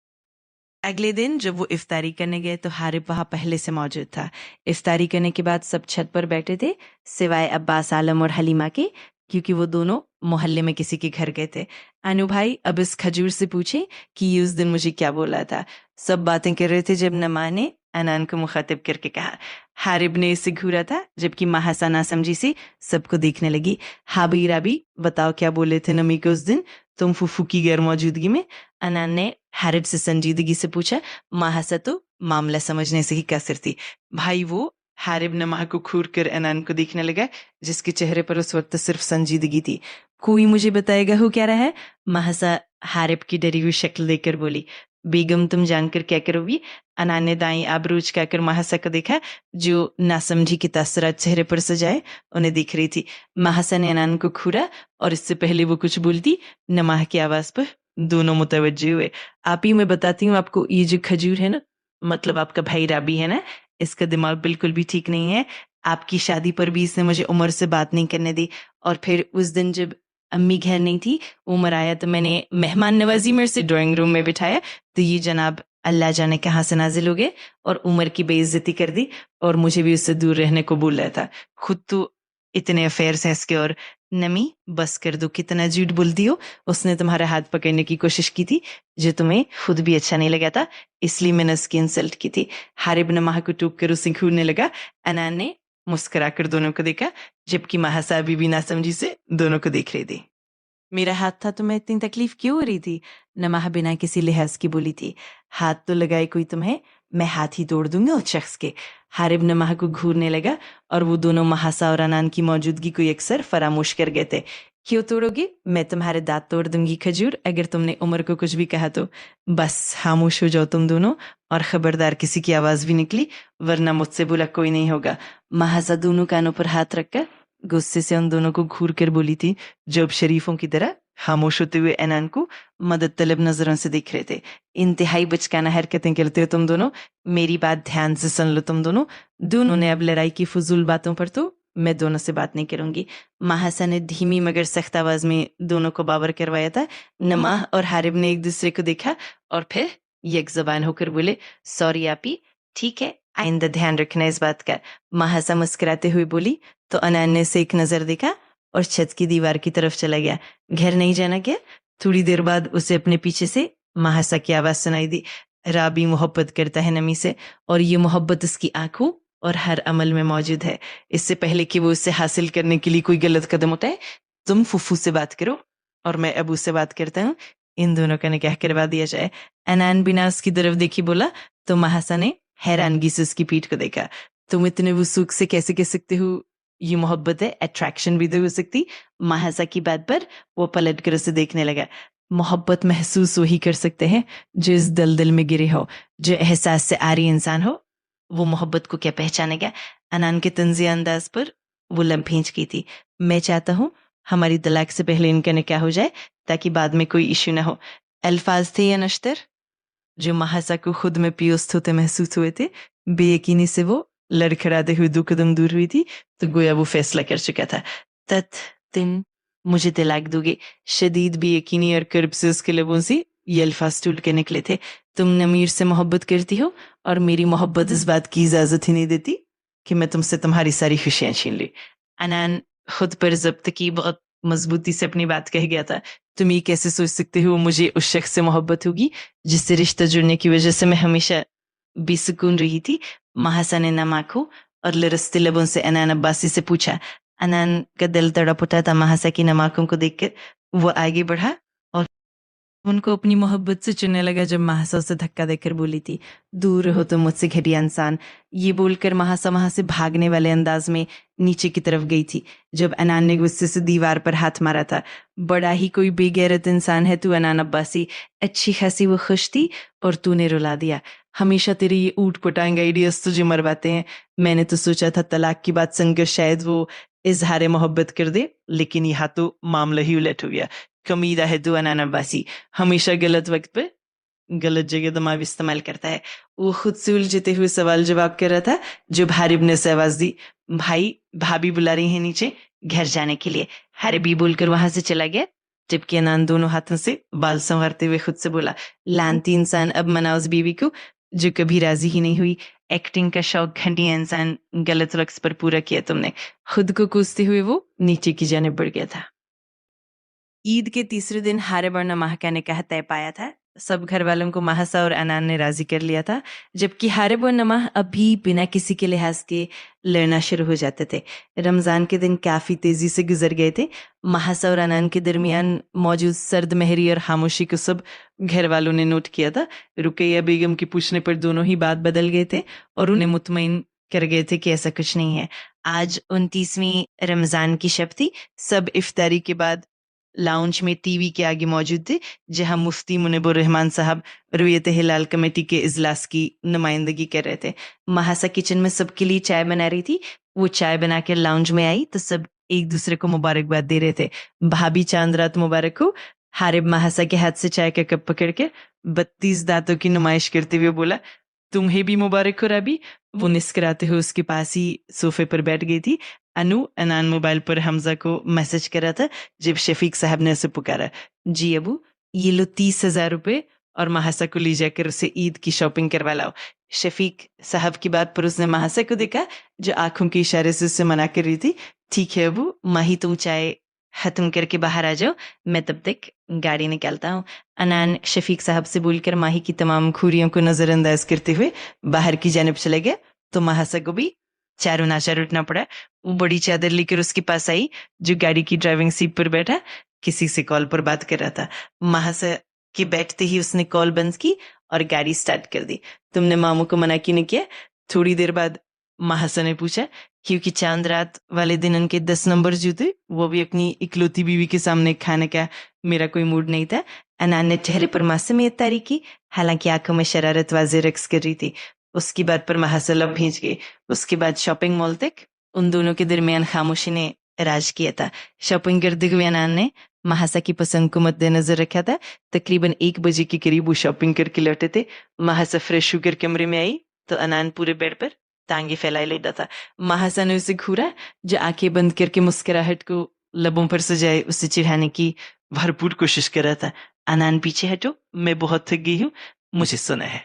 अगले दिन जब वो इफ्तारी करने गए तो हारिब वहां पहले से मौजूद था। इफ्तारी करने के बाद सब छत पर बैठे थे सिवाय अब्बास आलम और हलीमा के, क्योंकि वो दोनों मोहल्ले में किसी के घर गए थे। अनु भाई अब इस खजूर से पूछे कि ये उस दिन मुझे क्या बोला था। सब बातें कर रहे थे जब नमा ने अनान को मुखातिब करके कहा। हारिब ने इसे घूरा था जबकि महासा ना समझी से सबको देखने लगी। हाबी राबी बताओ क्या बोले थे नमी को उस दिन तुम फूफू की गैर मौजूदगी में? अनान ने हारिब से संजीदगी से पूछा। महासा तो मामला समझने से ही कसर थी। भाई वो हारिब ने माह को घूर कर अनान को देखने लगा जिसके चेहरे पर उस वक्त सिर्फ संजीदगी थी। कोई मुझे बताएगा हो क्या रहा है? महासा हारिब की डरी हुई शक्ल देखकर बोली। बेगम तुम जानकर क्या करोगी? अनान ने दाई आबरूज कहकर महासा को देखा जो नासमझी के तासरात चेहरे पर सजाए उन्हें दिख रही थी। महासा ने अनान को घूरा और इससे पहले वो कुछ बोलती नमाह की आवाज पर दोनों मुतवज्जे हुए। आप ही मैं बताती हूँ आपको, ये जो खजूर है ना, मतलब आपका भाई राबी है ना, इसका दिमाग बिल्कुल भी ठीक नहीं है। आपकी शादी पर भी इसने मुझे उमर से बात नहीं करने दी। और फिर उस दिन जब अम्मी घर नहीं थी, उमर आया तो मैंने मेहमान नवाजी में से ड्राइंग रूम में बिठाया तो ये जनाब अल्लाह जाने कहाँ से नाजिल हो गए और उमर की बेइज्जती कर दी और मुझे भी उससे दूर रहने को बोल रहा था। खुद तो इतने अफेयर्स हैं इसके। और नमी बस कर दो, कितना झूठ बोलती हो। उसने तुम्हारा हाथ पकड़ने की कोशिश की थी जो तुम्हें खुद भी अच्छा नहीं लगा था, इसलिए मैंने उसकी इंसल्ट की थी। हारिब ने माह को टूक कर उसे घूरने लगा। अनान ने मुस्कुराकर दोनों को देखा जबकि महासा अभी भी नासमझी से दोनों को देख रही थी। मेरा हाथ था तुम्हें इतनी तकलीफ क्यों हो रही थी? नमाह बिना किसी लिहाज की बोली थी। हाथ तो लगाए कोई तुम्हें, मैं हाथ ही तोड़ दूंगा उस शख्स के। हारिब नमाह को घूरने लगा और वो दोनों महासा और अनान की मौजूदगी को अक्सर फरामोश कर गए थे। क्यों तोड़ोगे? मैं तुम्हारे दांत तोड़ दूंगी खजूर अगर तुमने उमर को कुछ भी कहा तो। बस खामोश हो जाओ तुम दोनों और खबरदार किसी की आवाज भी निकली वरना मुझसे बुला कोई नहीं होगा। महासा दोनों कानों पर हाथ रखकर गुस्से से उन दोनों को घूर कर बोली थी जब शरीफों की तरह खामोश होते हुए अनान को मदद तलब नजरों से देख रहे थे। इंतहाई बचकाना हरकतें करते हो तुम दोनों, मेरी बात ध्यान से सुन लो तुम दोनों। दोनों ने अब लड़ाई की फजूल बातों पर तो मैं दोनों से बात नहीं करूंगी। महासा ने धीमी मगर सख्त आवाज में दोनों को बावर करवाया था। नमाह और हारिब ने एक दूसरे को देखा और फिर एक जबान होकर बोले, सॉरी आपी, ठीक है आइंदा ध्यान रखना इस बात का। महासा मुस्कुराते हुए बोली तो अनान ने से एक नजर देखा और छत की दीवार की तरफ चला गया। घर नहीं जाना क्या? थोड़ी देर बाद उसे अपने पीछे से महासा की आवाज सुनाई दी। राबी मोहब्बत करता है नमी से और ये मोहब्बत उसकी आंखों और हर अमल में मौजूद है। इससे पहले कि वो उससे हासिल करने के लिए कोई गलत कदम उठाए, तुम फुफ्फू से बात करो और मैं अबू से बात करता हूँ इन दोनों का निकाह करवा दिया जाए। अनान बिना उसकी तरफ देखी बोला तो महासा ने हैरानगी से उसकी पीठ को देखा। तुम इतने वसूख से कैसे कह सकते हो ये मोहब्बत है? अट्रैक्शन भी तो हो सकती। महासा की बात पर वो पलट कर उसे देखने लगा। मोहब्बत महसूस वही कर सकते हैं जो इस दलदल में गिरे हो, जो एहसास से आरी इंसान हो। वो मोहब्बत को क्या पहचानेगा? अनान के तंजिया अंदाज पर वो लम्हेंच की थी। मैं चाहता हूँ हमारी तलाक से पहले इनका निकाह हो जाए ताकि बाद में कोई इश्यू ना हो। अल्फाज थे या नश्तर जो महासा को खुद में पियोस्त होते महसूस हुए थे। बेयकीनी से वो लड़खड़ाते हुए 2 कदम दूर हुई थी तो गोया वो फैसला कर चुका था। तुम मुझे तलाक दोगे? शदीद बेयकीनी और कर्ब से उसके लबों से ये अल्फाज टूट के निकले थे। तुम नमीर से मोहब्बत करती हो और मेरी मोहब्बत इस बात की इजाजत ही नहीं देती कि मैं तुमसे तुम्हारी सारी खुशियां छीन ली। अनान खुद पर जब्त की बहुत मजबूती से अपनी बात कह गया था। तुम ये कैसे सोच सकते हो मुझे उस शख्स से मोहब्बत होगी जिससे रिश्ता जुड़ने की वजह से मैं हमेशा बेसुकून रही थी? महासा ने नम आंखों और लरसते लबों से अनान अब्बासी से पूछा। अनान का दिल तड़प उठा था महासा की नम आंखों को देखकर। वो आगे बढ़ा और उनको अपनी मोहब्बत से चुनने लगा जब महासा उसे धक्का देकर बोली थी, दूर हो तुम मुझसे घटिया इंसान। ये बोलकर महासा वहां से भागने वाले अंदाज में नीचे की तरफ गई थी जब अनान ने गुस्से से दीवार पर हाथ मारा था। बड़ा ही कोई बेगैरत इंसान है तू अनान अब्बासी। अच्छी खासी वो खुश थी और तूने रुला दिया। हमेशा तेरे ये ऊट पटांग आइडियाज तुझे मरवाते हैं। मैंने तो सोचा था तलाक की बात सुनकर शायद वो इजहार मोहब्बत कर दे, लेकिन यहाँ तो मामला ही उलट हो गया। कमीदा है तू अनान अब्बासी, हमेशा गलत वक्त पे गलत जगह दिमाग इस्तेमाल करता है। वो खुद से उलझते हुए सवाल जवाब कर रहा था जब हारिब ने से आवाज दी, भाई भाभी बुला रही है नीचे घर जाने के लिए। हारिब ही बोलकर वहां से चला गया जबकि अनान दोनों हाथों से बाल संवारते हुए खुद से बोला, लानती इंसान, अब मनाओ उस बीवी को जो कभी राजी ही नहीं हुई। एक्टिंग का शौक घटिया इंसान, गलत वक्त पर पूरा किया तुमने। खुद को कोसते हुए वो नीचे की जानिब बढ़ गया था। ईद के तीसरे दिन हारिब और नमाह का निकाह तय पाया था। सब घर वालों को महासा और अनान ने राजी कर लिया था, जबकि हारिब और नमाह अभी बिना किसी के लिहाज के लड़ना शुरू हो जाते थे। रमजान के दिन काफी तेजी से गुजर गए थे। महासा और अनान के दरमियान मौजूद सर्द महरी और खामोशी को सब घर वालों ने नोट किया था। रुकैया बेगम के पूछने पर दोनों ही बात बदल गए थे और उन्हें मुतमईन कर गए थे कि ऐसा कुछ नहीं है। आज 29वीं रमजान की शब थी। सब इफ्तारी के बाद लाउंज में टीवी के आगे मौजूद थे जहां मुफ्ती मुनीबुर रहमान साहब रुयत हिलाल कमेटी के इजलास की नुमाइंदगी कर रहे थे। महासा किचन में सबके लिए चाय बना रही थी। वो चाय बनाकर लाउंज में आई तो सब एक दूसरे को मुबारकबाद दे रहे थे। भाभी चांद रात मुबारक हो। हारिब महासा के हाथ से चाय का कप पकड़ के 32 दांतों की नुमाइश करते हुए बोला, तुम्हें भी मुबारक हो राबी। वो निस्कराते हुए उसके पास ही सोफे पर बैठ गई थी। अनान मोबाइल पर हमजा को मैसेज करा था जब शफीक साहब ने उसे पुकारा, जी अबू ये लो 30,000 रुपए और महासा को ले जाकर उसे ईद की शॉपिंग करवा लाओ। शफीक साहब की बात पर उसने महासा को देखा जो आंखों के इशारे से उससे मना कर रही थी। ठीक है अबू, माही तुम चाय खत्म करके बाहर आ जाओ, मैं तब तक गाड़ी निकालता हूँ। अनान शफीक साहब से बोलकर माही की तमाम खूरियों को नजरअंदाज करते हुए बाहर की जानिब चले गया तो महासा को भी चारों नाचार उठना पड़ा। वो बड़ी चादर लेकर उसके पास आई जो गाड़ी की ड्राइविंग सीट पर बैठा किसी से कॉल पर बात कर रहा था। महासा के बैठते ही उसने कॉल बंद की और गाड़ी स्टार्ट कर दी। तुमने मामू को मना क्यों नहीं किया? थोड़ी देर बाद महासा ने पूछा। क्योंकि चांद रात वाले दिन उनके 10 नंबर जूते, वो भी अपनी इकलौती बीवी के सामने खाने का मेरा कोई मूड नहीं था। अनान ने चेहरे पर मासूमियत तारी की, हालांकि आंखों में शरारत वाज़े रक्स कर रही थी। उसकी बात पर महासा लब भींच गई। उसके बाद शॉपिंग मॉल तक उन दोनों के दरमियान खामोशी ने राज किया था। शॉपिंग करते हुए अनान ने महासा की पसंद को मद्देनजर रखा था। तकरीबन 1 बजे के करीब वो शॉपिंग करके लौटे थे। महासा फ्रेश होकर कमरे में आई तो अनान पूरे बेड पर टांगे फैलाए लेटा था। महासा ने उसे घूरा जो आंखें बंद करके मुस्कुराहट को लबों पर सजाए उसे चिढ़ाने की भरपूर कोशिश कर रहा था। अनान पीछे हटो, मैं बहुत थक गई हूँ, मुझे सुना है।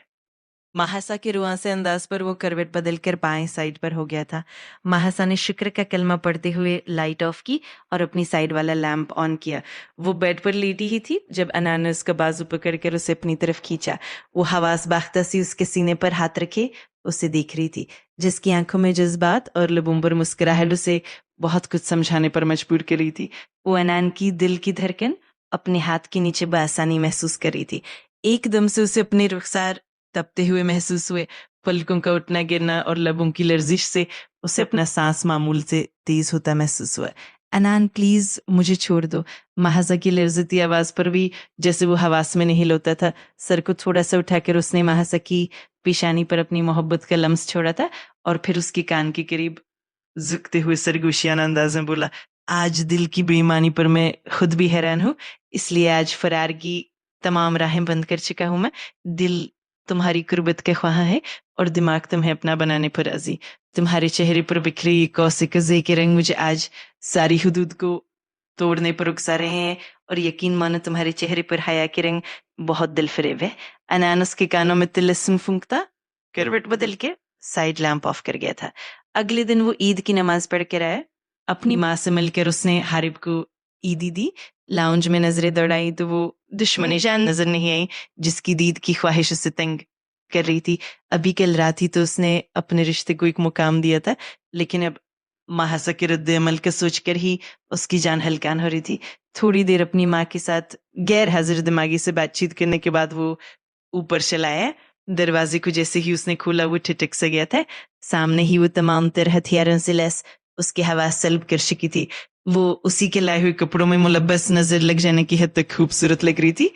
महासा के रुआ से अंदाज पर वो करवट बदलकर बाएं साइड पर हो गया था। महासा ने शुक्र का कलमा पढ़ते हुए लाइट ऑफ की और अपनी साइड वाला लैंप ऑन किया। वो बेड पर लेटी ही थी जब अनान ने उसका बाजू पकड़कर उसे अपनी तरफ खींचा। वो हवास बाख्ता सी उसके सीने पर हाथ रखे उसे देख रही थी, जिसकी आंखों में जज्बात और लबों पर मुस्कुराहट उसे बहुत कुछ समझाने पर मजबूर कर रही थी। वो अनान की दिल की धड़कन अपने हाथ के नीचे बआसानी महसूस कर रही थी। एकदम से उसे अपने रुखसार तपते हुए महसूस हुए, पलकों का उठना गिरना और लबों की लर्जिश से उसे अपना सांस मामूल से तेज होता महसूस हुआ। अनान प्लीज मुझे छोड़ दो। महाजा की लर्जती आवाज पर भी जैसे वो हवास में नहीं लोता था। सर को थोड़ा सा उठाकर उसने महाजा की पेशानी पर अपनी मोहब्बत का लम्स छोड़ा था और फिर उसके कान के करीब झुकते हुए सरगोशियाना अंदाज में बोला, आज दिल की बेईमानी पर मैं खुद भी हैरान हूँ, इसलिए आज फरार की तमाम राहें बंद कर चुका हूं मैं। दिल तुम्हारी कुर्बत के ख्वाह है और दिमाग तुम्हें अपना बनाने पर राजी। तुम्हारे चेहरे पर बिखरे कौसे कज़े के रंग मुझे आज सारी हुदूद को तोड़ने पर उकसा रहे हैं और यकीन मानो तुम्हारे चेहरे पर हया के रंग बहुत दिल फरेब है। अनानस के कानों में तिलस्म फूंकता करवट बदल के साइड लैंप ऑफ कर गया था। अगले दिन वो ईद की नमाज पढ़ कर आया। अपनी माँ से मिलकर उसने हारिब को ईदी दी। लाउंज में नजरें दौड़ाई तो वो दुश्मनी जान नजर नहीं आई जिसकी दीद की ख्वाहिश उसे तंग कर रही थी। अभी कल रात ही तो उसने अपने रिश्ते को एक मुकाम दिया था, लेकिन अब महासा के रद्द अमल का सोचकर ही उसकी जान हल्कान हो रही थी। थोड़ी देर अपनी माँ के साथ गैर हाजिर दिमागी से बातचीत करने के बाद वो ऊपर चला आया। दरवाजे को जैसे ही उसने खोला वो ठिठक सा गया था। सामने ही वो तमाम तरह हथियारों से लैस उसके हवास सल्ब कर चुकी थी। वो उसी के लाए हुए कपड़ों में मुलब्बस नजर लग जाने की हद तक खूबसूरत लग रही थी।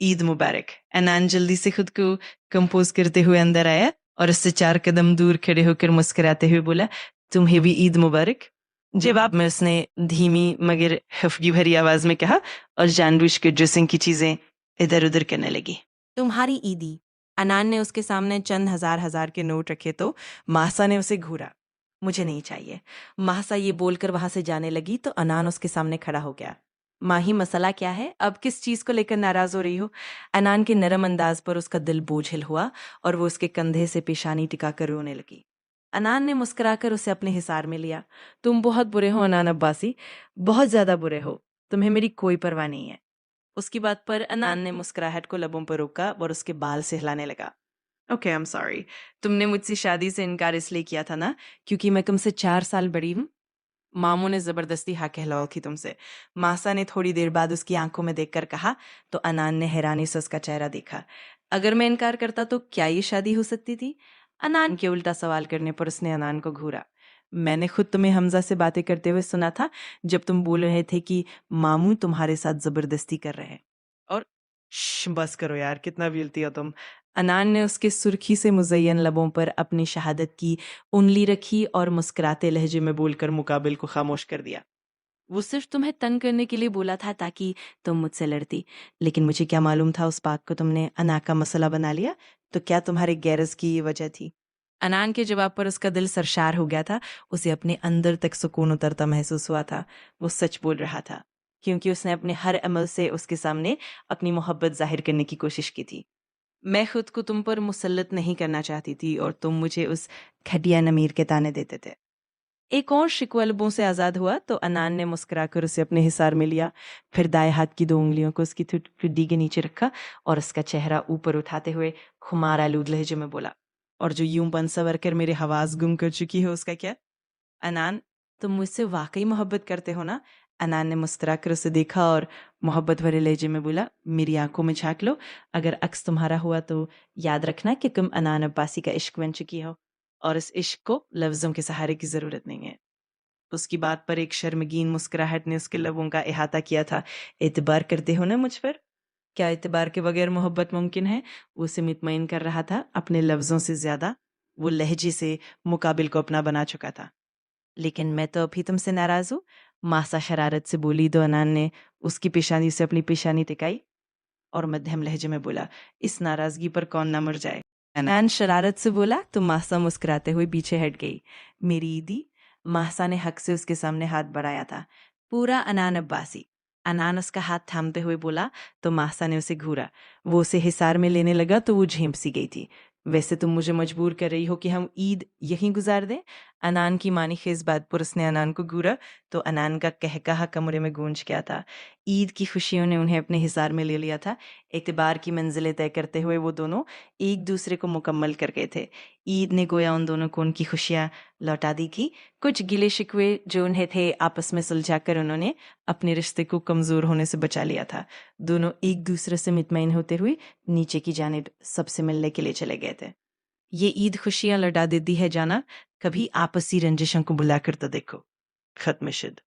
ईद मुबारक। अनान जल्दी से खुद को कंपोज करते हुए अंदर आया और उससे 4 कदम दूर खड़े होकर मुस्कुराते हुए बोला, तुम्हें भी ईद मुबारक। जवाब में उसने धीमी मगर हफगी भरी आवाज में कहा और जानबूझ के ड्रेसिंग की चीजें इधर उधर करने लगी। तुम्हारी ईदी। अनान ने उसके सामने चंद हजार के नोट रखे तो मासा ने उसे घूरा। मुझे नहीं चाहिए। मासा ये बोलकर वहां से जाने लगी तो अनान उसके सामने खड़ा हो गया। माही, मसला क्या है? अब किस चीज को लेकर नाराज हो रही हो? अनान के नरम अंदाज पर उसका दिल बोझिल हुआ और वो उसके कंधे से पेशानी टिकाकर रोने लगी। अनान ने मुस्कुराकर उसे अपने हिसार में लिया। तुम बहुत बुरे हो अनान अब्बासी, बहुत ज्यादा बुरे हो। तुम्हें मेरी कोई परवाह नहीं है। उसकी बात पर अनान ने मुस्कुराहट को लबों पर रोका और उसके बाल से हिलाने लगा। Okay, I am sorry. तुमने मुझसे शादी से इनकार इसलिए किया था ना क्योंकि मैं तुमसे 4 साल बड़ी हूँ? मामू ने जबरदस्ती हाँ कहलाई थी तुमसे। मासा ने थोड़ी देर बाद उसकी आंखों में देखकर कहा तो अनान ने हैरानी से उसका चेहरा देखा। अगर मैं इनकार करता तो क्या ये शादी हो सकती थी? अनान के उल्टा सवाल करने पर उसने अनान को घूरा। मैंने खुद तुम्हें हमजा से बातें करते हुए सुना था जब तुम बोल रहे थे कि मामू तुम्हारे साथ जबरदस्ती कर रहे हैं। और बस करो यार, कितना बोलती हो तुम। अनान ने उसके सुर्खी से मुज़य्यन लबों पर अपनी शहादत की उंगली रखी और मुस्कुराते लहजे में बोलकर मुकाबिल को खामोश कर दिया। वो सिर्फ तुम्हें तंग करने के लिए बोला था ताकि तुम मुझसे लड़ती, लेकिन मुझे क्या मालूम था उस बात को तुमने अना का मसला बना लिया। तो क्या तुम्हारे गैरज की ये वजह थी? अनान के जवाब पर उसका दिल सरशार हो गया था। उसे अपने अंदर तक सुकून उतरता महसूस हुआ था। वो सच बोल रहा था क्योंकि उसने अपने हर अमल से उसके सामने अपनी मोहब्बत जाहिर करने की कोशिश की थी। मैं खुद को तुम पर मुसल्लत नहीं करना चाहती थी और तुम मुझे उस घटिया नमीर के ताने देते थे। एक और शिकवा लबों से आजाद हुआ तो अनान ने मुस्कुराकर उसे अपने हिसार में लिया। फिर दाएं हाथ की 2 उंगलियों को उसकी ठुड्डी के नीचे रखा और उसका चेहरा ऊपर उठाते हुए खुमार आलूद लहजे में बोला, और जो यूं बन सवर कर मेरे हवास गुम कर चुकी है उसका क्या? अनान, तुम मुझसे वाकई मोहब्बत करते हो ना? अनान ने मुस्कुराकर उसे देखा और मोहब्बत भरे लहजे में बोला, मेरी आंखों में झांक लो। अगर अक्स तुम्हारा हुआ तो याद रखना कि तुम अनान अब्बासी का इश्क बन चुकी हो और इस इश्क को लफ्जों के सहारे की जरूरत नहीं है। उसकी बात पर एक शर्मगीन मुस्कुराहट ने उसके लबों का इहाता किया था। एतबार करते हो ना मुझ पर? क्या एतबार के बगैर मोहब्बत मुमकिन है? वो उसे मुतमईन कर रहा था। अपने लफ्जों से ज्यादा वो लहजे से मुकाबिल को अपना बना चुका था। लेकिन मैं तो अभी तुमसे नाराज हूँ, मासा शरारत से बोली। दो अनान ने उसकी पेशानी से अपनी पेशानी टिकाई और मध्यम लहजे में बोला, इस नाराजगी पर कौन ना मर जाए। अनान शरारत से बोला तो मासा मुस्कुराते हुए पीछे हट गई। मेरी ईदी। मासा ने हक से उसके सामने हाथ बढ़ाया था। पूरा अनान अब्बासी। अनान उसका हाथ थामते हुए बोला तो मासा ने उसे घूरा। वो उसे हिसार में लेने लगा तो वो झेंप सी गई थी। वैसे तुम मुझे मजबूर कर रही हो कि हम ईद यहीं गुजार दें? अनान की मानी खेज बात पर उसने अनान को घूरा तो अनान का कहकहा कमरे में गूंज गया था। ईद की खुशियों ने उन्हें अपने हिसार में ले लिया था। एतबार की मंजिलें तय करते हुए वो दोनों एक दूसरे को मुकम्मल कर गए थे। ईद ने गोया उन दोनों को उनकी खुशियां लौटा दी थी। कुछ गिले शिकवे जो उन्हें थे आपस में सुलझाकर उन्होंने अपने रिश्ते को कमजोर होने से बचा लिया था। दोनों एक दूसरे से मुतमईन होते हुए नीचे की जानिब सबसे मिलने के लिए चले गए थे। ये ईद खुशियां लौटा देती है जाना, कभी आपसी रंजिशों को बुलाकर तो देखो। खत्म शुद।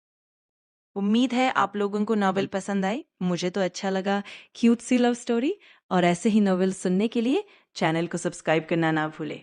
उम्मीद है आप लोगों को नॉवेल पसंद आई। मुझे तो अच्छा लगा, क्यूट सी लव स्टोरी। और ऐसे ही नॉवेल सुनने के लिए चैनल को सब्सक्राइब करना ना भूले।